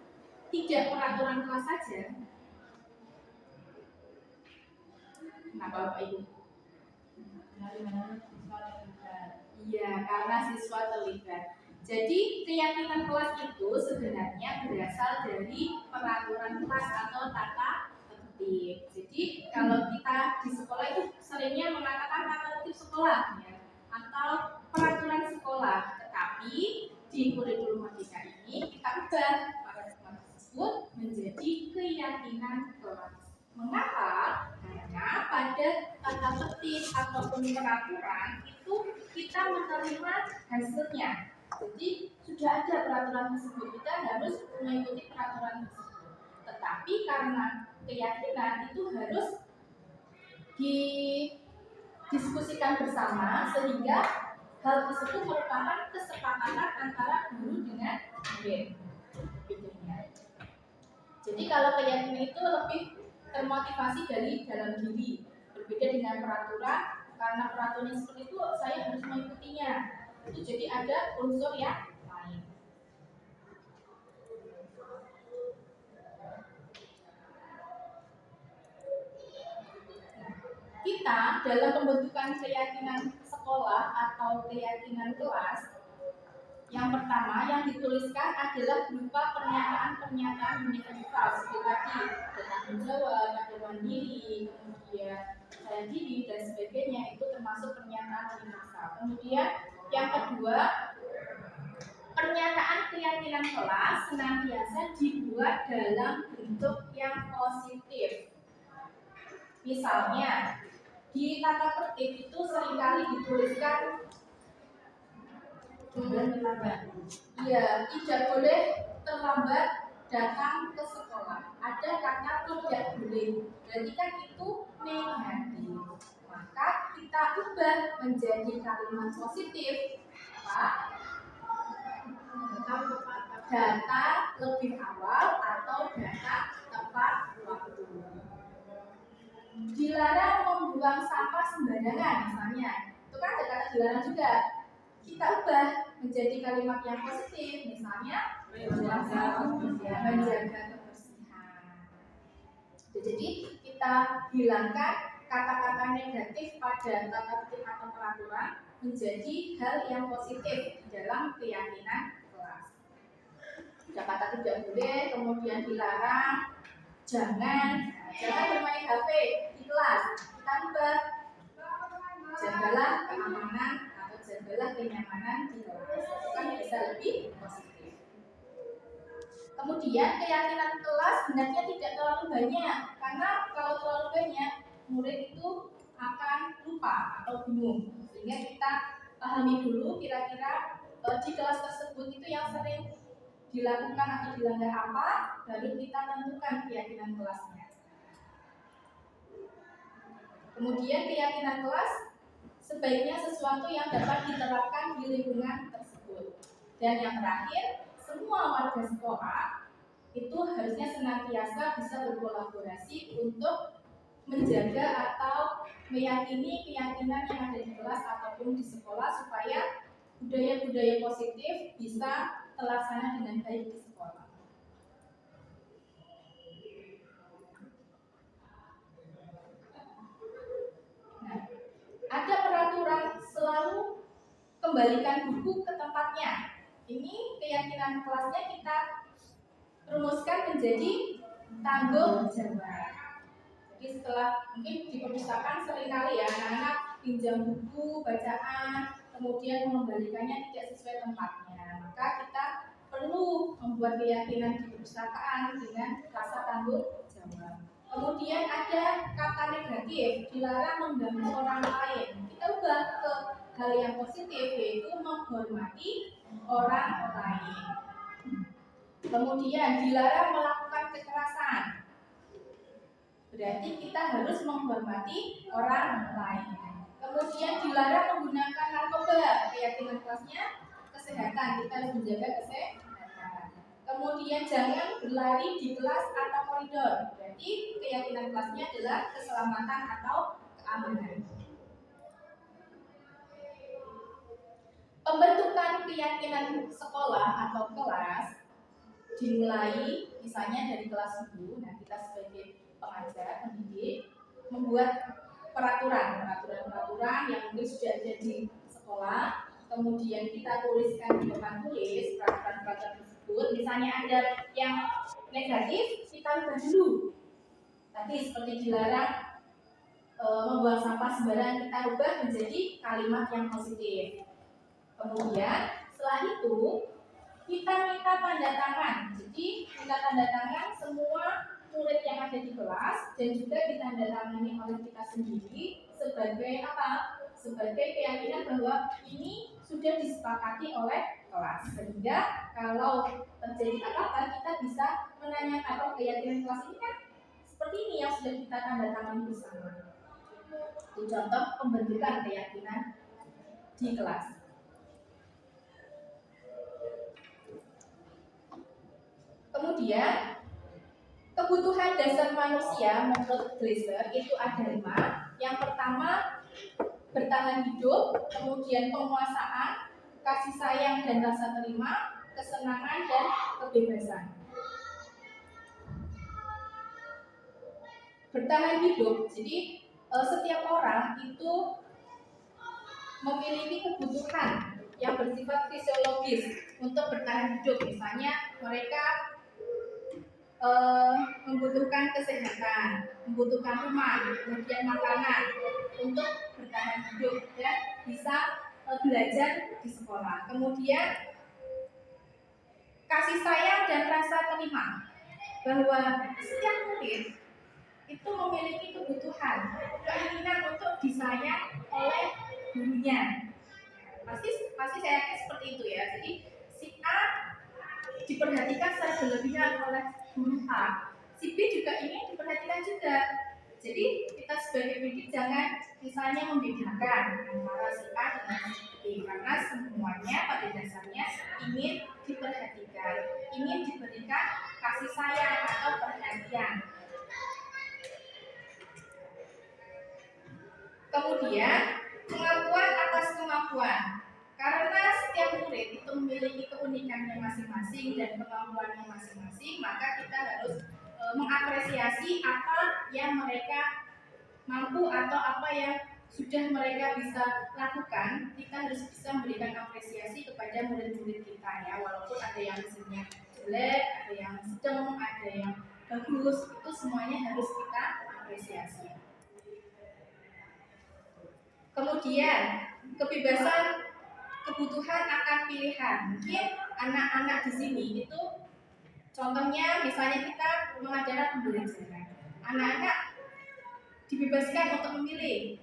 tidak peraturan kelas saja? Kenapa Bapak Ibu? Iya, karena siswa terlibat. Jadi keyakinan kelas itu sebenarnya berasal dari peraturan kelas atau tata tertib. Jadi kalau kita di sekolah itu seringnya mengatakan tata tertib sekolah, ya, atau peraturan sekolah. Tetapi di kurikulum Merdeka ini kita ubah peraturan tersebut menjadi keyakinan kelas. Mengapa? Karena pada tata tertib ataupun peraturan itu kita menerima hasilnya. Jadi sudah ada peraturan tersebut, kita harus mengikuti peraturan tersebut. Tetapi karena keyakinan itu harus didiskusikan bersama sehingga hal tersebut merupakan kesepakatan antara guru dengan murid. Jadi kalau keyakinan itu lebih termotivasi dari dalam diri, berbeda dengan peraturan. Karena peraturan seperti itu saya harus mengikutinya. Itu jadi ada unsur yang lain. Kita dalam pembentukan keyakinan sekolah atau keyakinan kelas, yang pertama yang dituliskan adalah berupa pernyataan-pernyataan universal seperti tadi, bertanggung jawab, ada mandiri, kemudian saya diri dan sebagainya, itu termasuk pernyataan universal. Kemudian yang kedua, pernyataan keyakinan kelas senantiasa dibuat dalam bentuk yang positif. Misalnya di tata tertib itu seringkali dituliskan iya, tidak boleh terlambat datang ke sekolah. Ada kata tidak boleh, berarti kan itu negatif. Maka kita ubah menjadi kalimat positif. Apa? Data lebih awal atau data tepat waktu. Dilarang membuang sampah sembarangan, misalnya. Itu kan ada kata dilarang juga. Kita ubah menjadi kalimat yang positif, misalnya menjaga kebersihan. Jadi kita hilangkan kata-kata negatif pada tata tertib atau peraturan menjadi hal yang positif dalam keyakinan kelas. Kata tidak boleh, kemudian dilarang, jangan bermain HP di kelas. Kita ubah, jagalah keamanan, jagalah kenyamanan di kelas, kan bisa lebih positif. Kemudian keyakinan kelas sebenarnya tidak terlalu banyak, karena kalau terlalu banyak murid itu akan lupa atau bingung. Sehingga kita pahami dulu kira-kira di kelas tersebut itu yang sering dilakukan atau dilanggar apa, baru kita tentukan keyakinan kelasnya. Kemudian keyakinan kelas sebaiknya sesuatu yang dapat diterapkan di lingkungan tersebut. Dan yang terakhir, semua warga sekolah itu harusnya senantiasa bisa berkolaborasi untuk menjaga atau meyakini keyakinan yang ada di kelas ataupun di sekolah supaya budaya-budaya positif bisa terlaksana dengan baik di sekolah. Nah, ada peraturan selalu kembalikan buku ke tempatnya. Ini keyakinan kelasnya kita rumuskan menjadi tanggung jawab. Jadi setelah mungkin di perpustakaan seringkali ya anak-anak pinjam buku bacaan, kemudian mengembalikannya tidak sesuai tempatnya. Maka kita perlu membuat keyakinan di perpustakaan dengan rasa tanggung jawab. Kemudian ada kata negatif, dilarang mengganggu orang lain. Kita ubah ke hal yang positif, yaitu menghormati orang lain. Kemudian dilarang melakukan kekerasan. Berarti kita harus menghormati orang lain. Kemudian dilarang menggunakan narkoba. Keyakinan kelasnya kesehatan, kita harus menjaga kesehatan. Kemudian jangan berlari di kelas atau koridor. Berarti keyakinan kelasnya adalah keselamatan atau keamanan. Pembentukan keyakinan sekolah atau kelas dimulai misalnya dari kelas 1. Nah, kita sebagai pengajar, pendidik membuat peraturan yang mungkin sudah ada di sekolah, kemudian kita tuliskan di papan tulis peraturan tersebut. Misalnya ada yang negatif, kita ubah dulu. Tadi seperti dilarang membuang sampah sembarangan, kita ubah menjadi kalimat yang positif. Kemudian setelah itu kita minta tanda tangan. Jadi minta tanda tangan semua murid yang ada di kelas dan juga ditandatangani oleh kita sendiri sebagai apa? Sebagai keyakinan bahwa ini sudah disepakati oleh kelas. Sehingga kalau terjadi apa-apa kita bisa menanyakan, oh keyakinan kelas ini kan seperti ini yang sudah kita tandatangani bersama. Itu contoh pembentukan keyakinan di kelas. Kemudian kebutuhan dasar manusia menurut Glaser itu ada 5. Yang pertama bertahan hidup, kemudian penguasaan, kasih sayang dan rasa terima, kesenangan dan kebebasan. Bertahan hidup, jadi setiap orang itu memiliki kebutuhan yang bersifat fisiologis untuk bertahan hidup. Misalnya mereka membutuhkan kesehatan, membutuhkan rumah, kemudian makanan untuk bertahan hidup dan bisa belajar di sekolah. Kemudian kasih sayang dan rasa terima, bahwa setiap murid itu memiliki kebutuhan, keinginan untuk disayang oleh gurunya. Pasti saya yakin seperti itu ya. Jadi si A diperhatikan secara berlebihan oleh guru A, si B juga ingin diperhatikan juga. Jadi kita sebagai pendidik jangan misalnya membedakan antara si A dengan si B, karena semuanya pada dasarnya ingin diperhatikan, ingin diberikan kasih sayang atau perhatian. Kemudian pengakuan atas kemampuan. Karena setiap murid itu memiliki keunikannya masing-masing dan kemampuannya masing-masing, maka kita harus mengapresiasi apa yang mereka mampu atau apa yang sudah mereka bisa lakukan. Kita harus bisa memberikan apresiasi kepada murid-murid kita ya, walaupun ada yang hasilnya jelek, ada yang sedang, ada yang bagus, itu semuanya harus kita apresiasi. Kemudian kebebasan kebutuhan akan pilihan. Mungkin anak-anak di sini itu contohnya misalnya kita mengajarkan pembelajaran. Anak-anak dibebaskan untuk memilih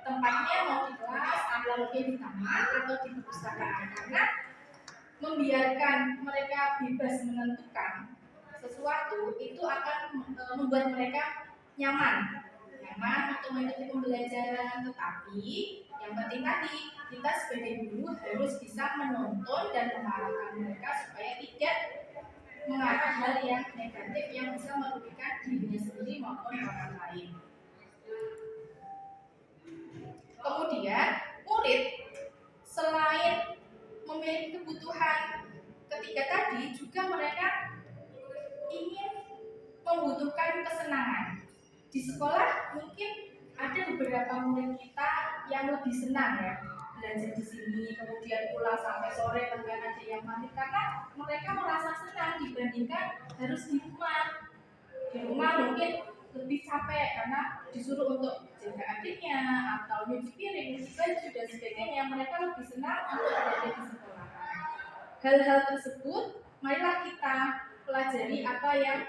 tempatnya mau di kelas atau mungkin di taman atau di perpustakaan, karena membiarkan mereka bebas menentukan sesuatu itu akan membuat mereka nyaman untuk mengikuti pembelajaran. Tetapi yang penting tadi kita sebagai guru harus bisa menonton dan mengarahkan mereka supaya tidak mengarah hal yang negatif yang bisa merugikan dirinya sendiri maupun orang lain. Kemudian, murid selain memiliki kebutuhan ketiga tadi, juga mereka ingin membutuhkan kesenangan. Di sekolah mungkin ada beberapa murid kita yang lebih senang ya belajar di sini, kemudian pulang sampai sore bahkan ada yang mandi karena mereka merasa senang dibandingkan harus di rumah. Di rumah mungkin lebih capek karena disuruh untuk jaga adiknya atau nyuci piring, nyuci baju dan sebagainya. Mereka lebih senang untuk berada di sekolah. Hal-hal tersebut marilah kita pelajari apa yang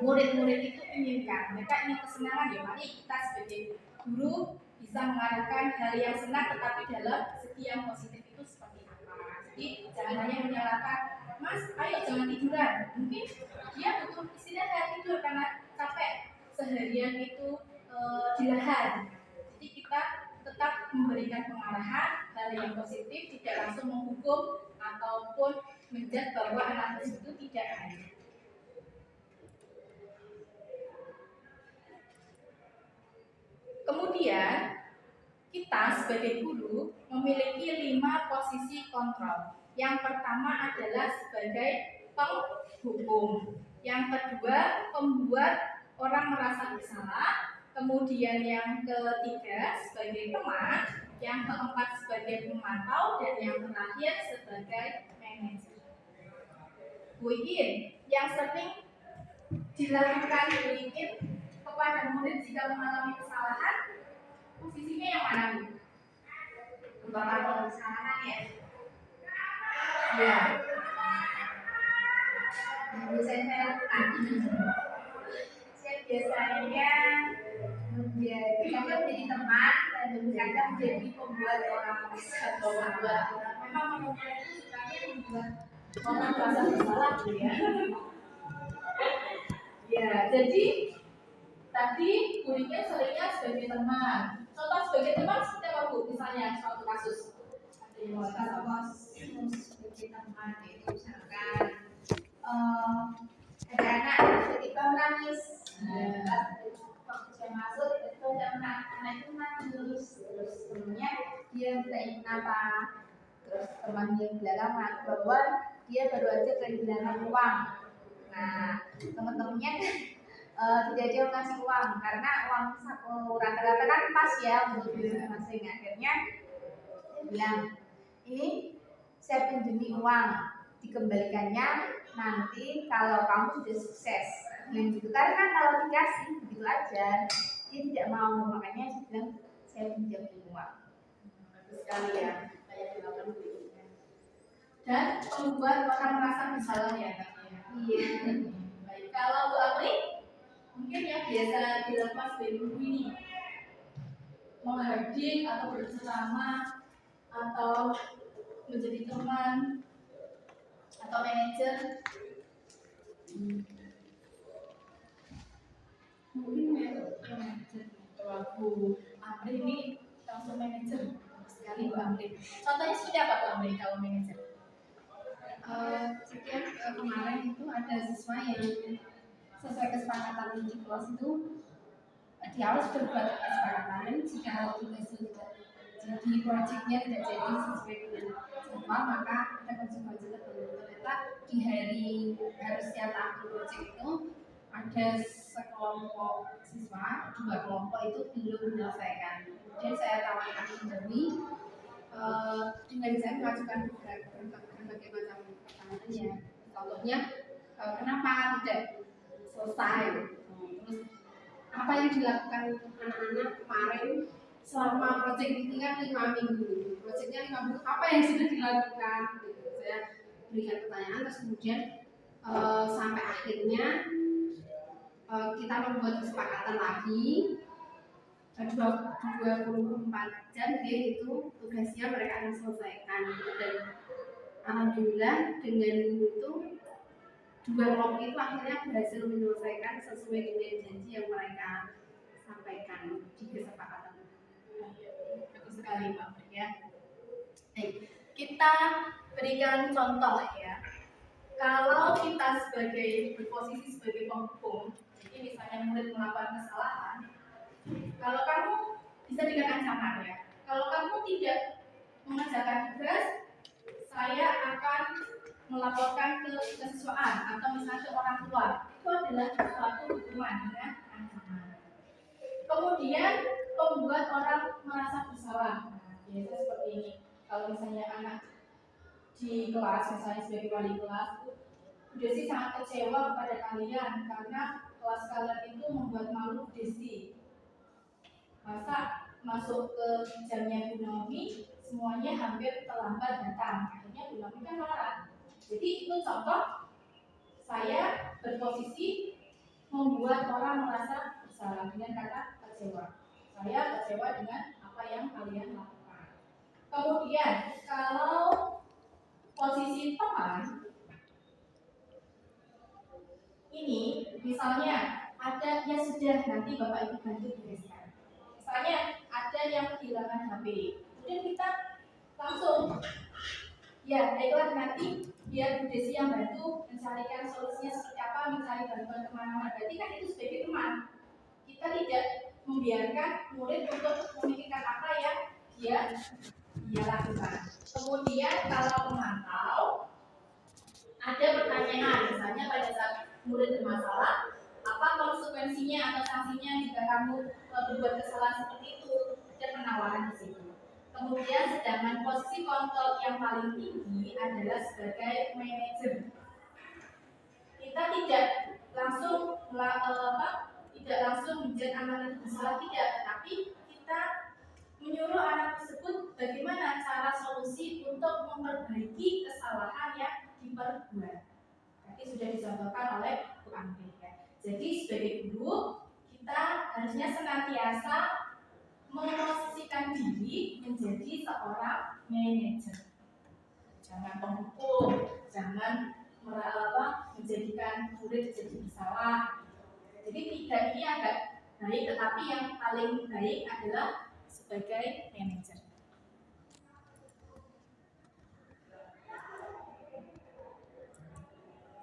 murid-murid itu inginkan. Mereka ingin kesenangan, ya mari kita sebagai guru bisa mengarahkan hal yang senang tetapi dalam segi yang positif itu seperti apa. Jadi jangan hanya menyalahkan, Mas, ayo jangan tiduran. Mungkin dia butuh istirahat tidur karena capek seharian itu di lahan. Jadi kita tetap memberikan pengarahan hal yang positif, tidak langsung menghukum ataupun menjudge bahwa anak tersebut tidak baik. Kemudian, kita sebagai guru memiliki 5 posisi kontrol. Yang pertama adalah sebagai penghukum. Yang kedua, pembuat orang merasa bersalah. Kemudian yang ketiga sebagai teman. Yang keempat sebagai pemantau. Dan yang terakhir sebagai manajer. Bu Iin, yang sering dilakukan Bu Iin kepada murid jika mengalami kesalahan, posisinya yang mana Bu? Bapak kalau kesalahan ya? Iya. Biasanya saya biasanya menjadi teman dan kadang menjadi pembuat orang atau membuat orang. Memang manusia itu sukanya membuat orang merasa bersalah ya. Ya, jadi tadi gurunya seringnya sebagai teman. Contoh sebagai teman seperti apa Bu? Misalnya suatu kasus. Ada kasus sebagai teman itu misalkan ada anak tiba-tiba menangis. Waktu saya masuk itu ada anak itu nangis. Terus temennya dia bertanya kenapa. Terus temannya bilang bahwa dia baru aja kehilangan uang. Nah, teman-temannya tidak ada yang ngasih uang karena uang saku rata-rata kan pas ya untuk diri masing-masing. Akhirnya dia bilang, ini saya pinjami uang, dikembalikannya nanti kalau kamu sudah sukses. Dan gitu karena kalau dikasih begitu aja dia tidak mau, makanya dia bilang saya pinjam uang. Bagus sekali ya, kayak dilakukan begitu. Dan membuat orang merasa bersalah ya. Iya. Baik, kalau Bu Apri mungkin yang biasa dilakukan sebagai guru ini menghadir atau berceramah atau menjadi teman atau manajer. Mungkin manajer. Kalau Bu Apri ini langsung manajer sekali Bu Apri. Contohnya seperti apa Bu Apri kalau manajer? Setiap kemarin itu ada siswa yang sesuai kesepakatan di kelas itu di awal sudah buat kesepakatan jika tugas tidak jadi proyeknya tidak jadi sesuai dengan jadwal maka ada konsekuensi tertentu. Ternyata di hari harusnya tahapan proyek itu ada sekelompok siswa, 2 kelompok itu belum menyelesaikan. Kemudian saya tawarkan kembali dengan saya mengajukan berbagai macam pertanyaan ya. Contohnya kenapa tidak selesai? Terus apa yang dilakukan anak-anak kemarin selama proyek ini kan 5 minggu. Proyeknya 5 minggu, apa yang sudah dilakukan? Saya berikan pertanyaan terus kemudian sampai akhirnya kita membuat kesepakatan lagi 24 jam yaitu tugasnya mereka akan selesaikan dan alhamdulillah dengan itu 2 kelompok itu akhirnya berhasil menyelesaikan sesuai dengan janji yang mereka sampaikan di kesepakatan. Bagus sekali Pak ya. Kita berikan contoh ya. kalau kita berposisi sebagai penghukum, jadi misalnya murid melakukan kesalahan, kalau kamu bisa dengan ancaman ya, kalau kamu tidak mengerjakan tugas, saya akan melaporkan ke kesiswaan atau misalnya ke orang tua. Itu adalah suatu hukuman dengan ancaman. Kemudian membuat orang merasa bersalah. Nah, biasa seperti ini. Kalau misalnya anak di kelas, misalnya sebagai wali kelas, Desi sangat kecewa kepada kalian karena kelas kalian itu membuat malu Desi. Masa masuk ke jamnya Bu Naomi, semuanya hampir terlambat datang. Akhirnya Bu Naomi kan marah. Jadi itu contoh saya berposisi membuat orang merasa bersalah dengan kata kecewa. Saya kecewa dengan apa yang kalian lakukan. Kemudian kalau posisi teman, ini misalnya ada yang sudah nanti Bapak Ibu bantu bereskan. Misalnya ada yang kehilangan HP, kemudian kita langsung ya baiklah nanti biar Bu Desi yang bantu mencarikan solusinya seperti apa, mencari bantuan kemana-mana. Berarti kan itu sebagai teman. Kita tidak membiarkan murid untuk memikirkan apa yang dia lakukan. Kemudian kalau memantau, ada pertanyaan, misalnya pada saat murid bermasalah, apa konsekuensinya atau sanksinya jika kamu berbuat kesalahan seperti itu? Ada penawaran di situ. Kemudian sedangkan posisi kontrol yang paling tinggi adalah sebagai manajer. Kita tidak langsung menjadi anak itu bersalah, tidak, tapi kita menyuruh anak tersebut bagaimana cara solusi untuk memperbaiki kesalahan yang diperbuat. Tadi sudah dicontohkan oleh Bu Anggi ya. Jadi sebagai guru kita harusnya senantiasa memposisikan diri menjadi seorang manajer. Jangan penghukum, jangan menjadikan murid jadi bersalah. Jadi tiga ini agak baik, tetapi yang paling baik adalah sebagai manajer.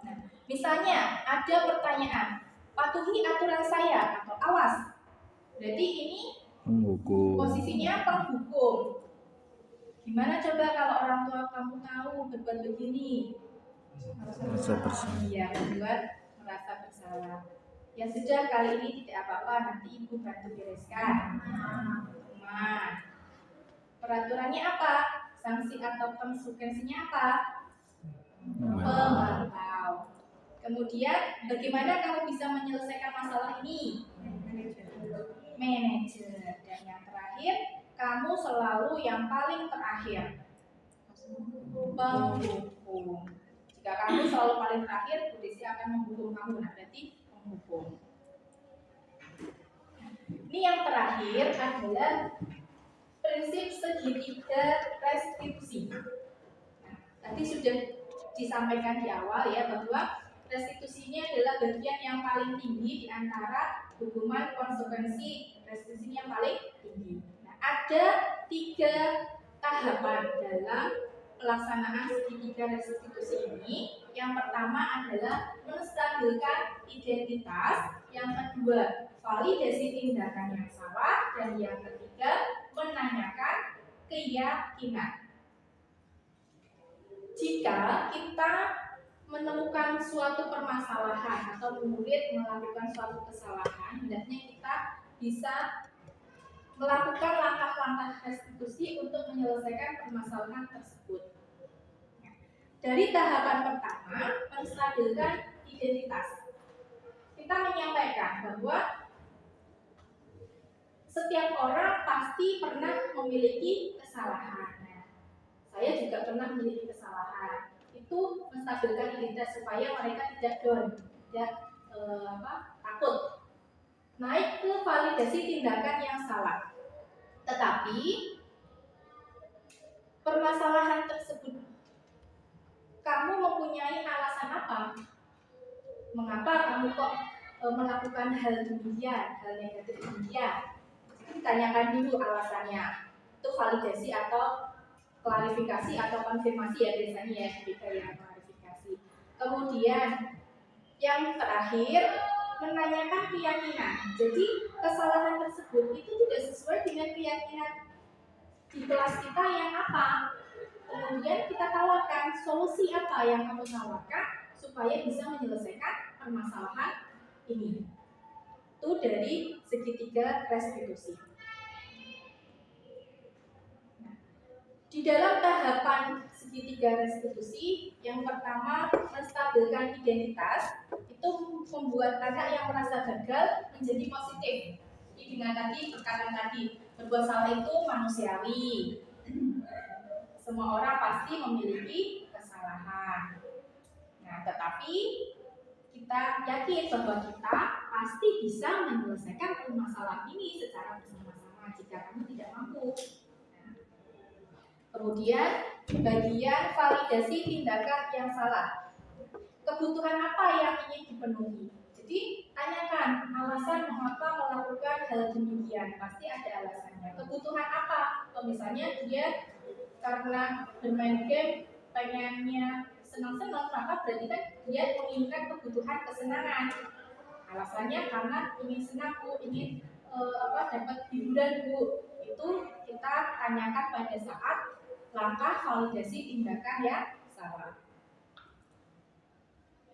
Nah, misalnya ada pertanyaan, patuhi aturan saya atau awas. Berarti ini Penghukum. posisinya penghukum. Gimana coba kalau orang tua kamu tahu berbuat begini? Merasa bersalah. Iya, membuat merasa bersalah. Ya sudah, kali ini tidak apa-apa, nanti ibu bantu bereskan. Nah, peraturannya apa? Sanksi atau konsekuensinya apa? Pemantau. Kemudian bagaimana kamu bisa menyelesaikan masalah ini? Manajer. Dan yang terakhir, kamu selalu yang paling terakhir. Penghukum. Jika kamu selalu paling terakhir, Bu Desi akan menghukum kamu. Nah, berarti penghukum. Ini yang terakhir adalah prinsip segitiga restitusi. Nah, tadi sudah disampaikan di awal ya bahwa restitusi ini adalah bagian yang paling tinggi di antara hukuman konsekuensi. Restitusi yang paling tinggi. Nah, ada 3 tahapan dalam pelaksanaan segitiga restitusi ini. Yang pertama adalah menstabilkan identitas, yang kedua validasi tindakan yang salah, dan yang ketiga menanyakan keyakinan. Jika kita menemukan suatu permasalahan atau murid melakukan suatu kesalahan, hendaknya kita bisa melakukan langkah-langkah restitusi untuk menyelesaikan permasalahan tersebut. Dari tahapan pertama, menstabilkan identitas. Kita menyampaikan bahwa setiap orang pasti pernah memiliki kesalahan. Nah, saya juga pernah memiliki kesalahan. Itu menstabilkan identitas supaya mereka tidak down, tidak takut. Naik ke validasi tindakan yang salah. Tetapi permasalahan tersebut, kamu mempunyai alasan apa? Mengapa kamu kok melakukan hal demikian, hal negatif demikian? Tanyakan dulu alasannya. Itu validasi atau klarifikasi atau konfirmasi ya biasanya ya, kita yang klarifikasi. Kemudian yang terakhir menanyakan keyakinan. Jadi kesalahan tersebut itu tidak sesuai dengan keyakinan di kelas kita yang apa. Kemudian kita tawarkan solusi apa yang kamu tawarkan supaya bisa menyelesaikan permasalahan ini. Itu dari segitiga restitusi. Nah, di dalam tahapan segitiga restitusi, yang pertama menstabilkan identitas, itu membuat anak yang merasa gagal menjadi positif. Jadi dengan tadi perkataan tadi, berbuat salah itu manusiawi. Semua orang pasti memiliki kesalahan. Nah, tetapi kita yakin bahwa kita pasti bisa menyelesaikan permasalahan ini secara bersama-sama jika kamu tidak mampu. Nah, kemudian bagian validasi tindakan yang salah. Kebutuhan apa yang ingin dipenuhi? Jadi tanyakan alasan mengapa melakukan hal demikian. Pasti ada alasannya. Kebutuhan apa? Misalnya dia karena bermain game pengennya senang-senang, maka berarti kan dia menginginkan kebutuhan kesenangan. Alasannya karena ingin senang bu, ingin dapat hiburan bu. Itu kita tanyakan pada saat langkah validasi tindakan yang salah.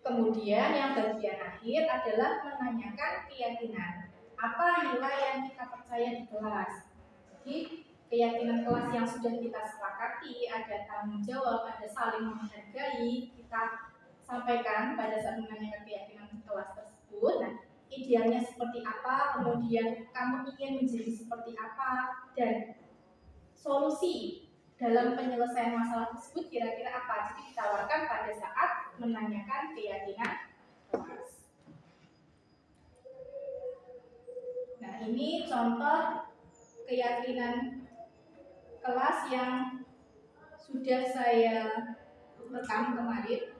Kemudian yang bagian akhir adalah menanyakan keyakinan. Apa nilai yang kita percaya di kelas? Jadi keyakinan kelas yang sudah kita sepakati, ada tanggung jawab, ada saling menghargai, kita sampaikan pada saat menanyakan keyakinan di kelas tersebut. Nah, idealnya seperti apa, kemudian kamu ingin menjadi seperti apa, dan solusi dalam penyelesaian masalah tersebut kira-kira apa. Jadi ditawarkan pada saat menanyakan keyakinan kelas. Nah, ini contoh keyakinan kelas yang sudah saya rekam kemarin.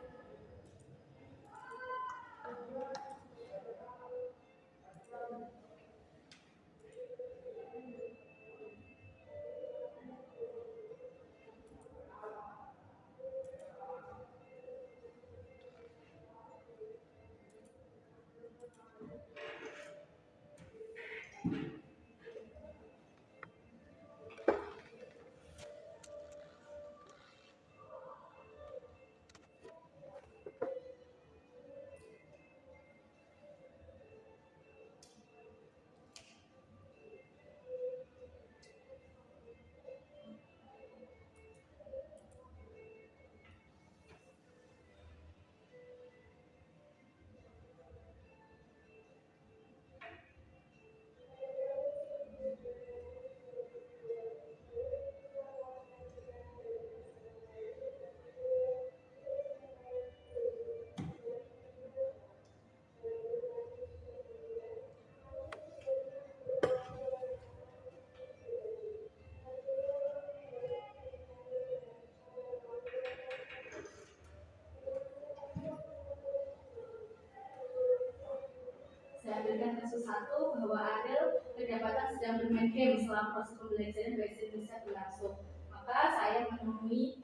Saya ambilkan kasus satu bahwa Adel kedapatan sedang bermain game selama proses pembelajaran bahasa Indonesia berlangsung. Maka saya menemui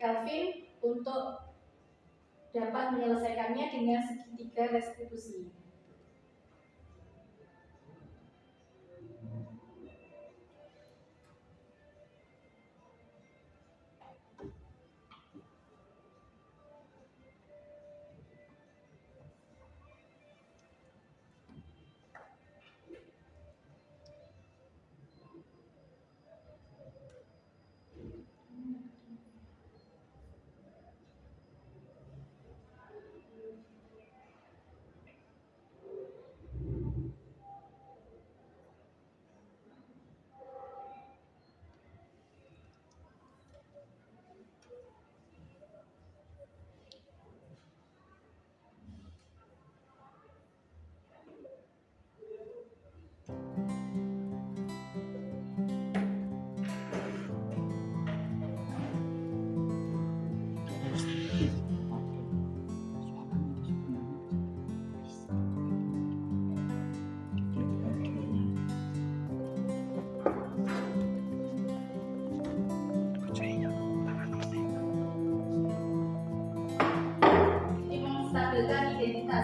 Kelvin untuk dapat menyelesaikannya dengan segitiga restitusi.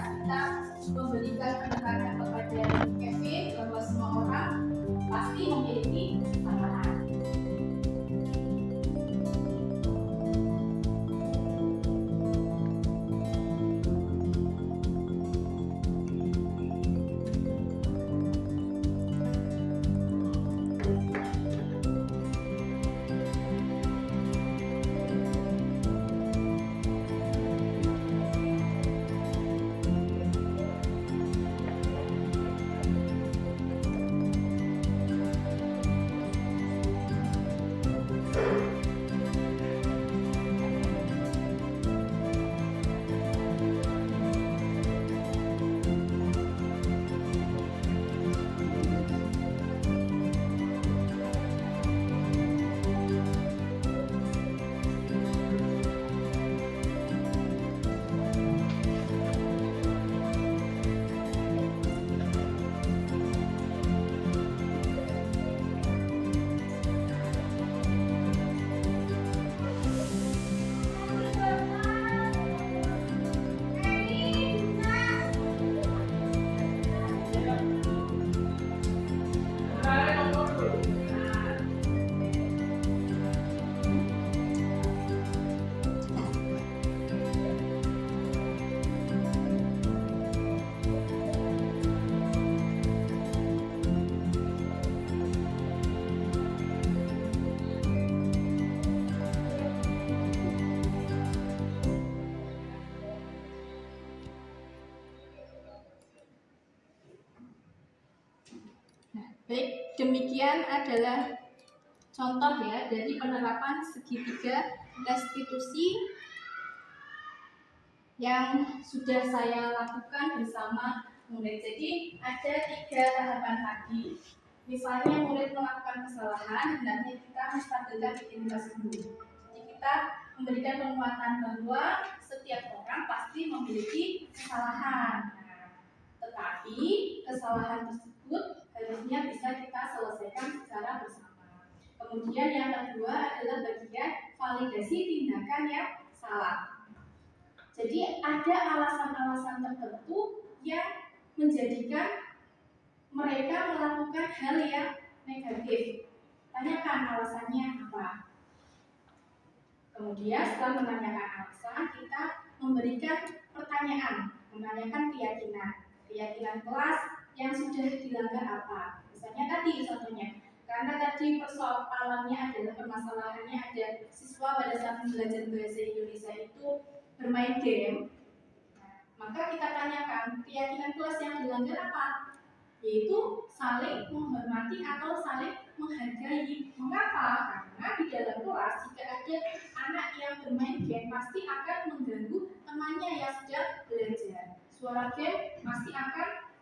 komunitas kita memberikan pendekatan kepada Kevin bahwa semua orang pasti memiliki kesalahan. Baik, demikian adalah contoh ya dari penerapan segitiga restitusi yang sudah saya lakukan bersama murid. Jadi ada 3 tahapan tadi. Misalnya murid melakukan kesalahan, hendaknya kita menstabilkan identitas dulu. Jadi kita memberikan penguatan bahwa setiap orang pasti memiliki kesalahan. Tetapi kesalahan tersebut harusnya bisa kita selesaikan secara bersama. Kemudian yang kedua adalah bagian validasi tindakan yang salah. Jadi ada alasan-alasan tertentu yang menjadikan mereka melakukan hal yang negatif. Tanyakan alasannya apa. Kemudian setelah menanyakan alasan, kita memberikan pertanyaan, menanyakan keyakinan kelas yang sudah dilanggar apa. Misalnya tadi contohnya, karena tadi persoalannya adalah permasalahannya ada siswa pada saat belajar bahasa Indonesia itu bermain game. Maka kita tanyakan keyakinan kelas yang dilanggar apa, yaitu saling menghormati atau saling menghargai. Mengapa? Karena di dalam kelas jika ada anak yang bermain game pasti akan mengganggu temannya yang sedang belajar. Suara game pasti akan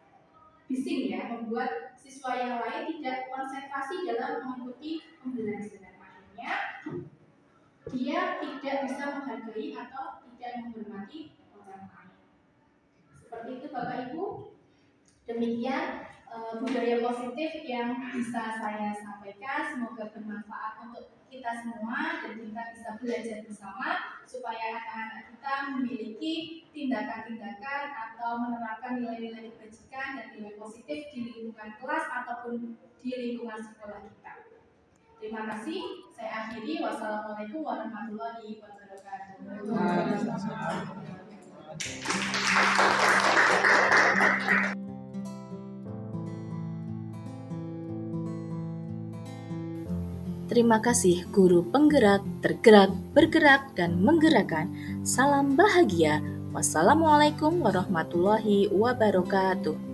bising ya, membuat siswa yang lain tidak konsentrasi dalam mengikuti pembelajaran. Akhirnya dia tidak bisa menghargai atau tidak menghormati orang lain. Seperti itu Bapak Ibu. Demikian budaya positif yang bisa saya sampaikan. Semoga bermanfaat untuk kita semua dan kita bisa belajar bersama supaya anak-anak kita memiliki tindakan-tindakan atau menerapkan nilai-nilai kebajikan dan nilai positif di lingkungan kelas ataupun di lingkungan sekolah kita. Terima kasih. Saya akhiri. Wassalamualaikum warahmatullahi wabarakatuh. Terima kasih guru penggerak, tergerak, bergerak, dan menggerakkan. Salam bahagia. Wassalamualaikum warahmatullahi wabarakatuh.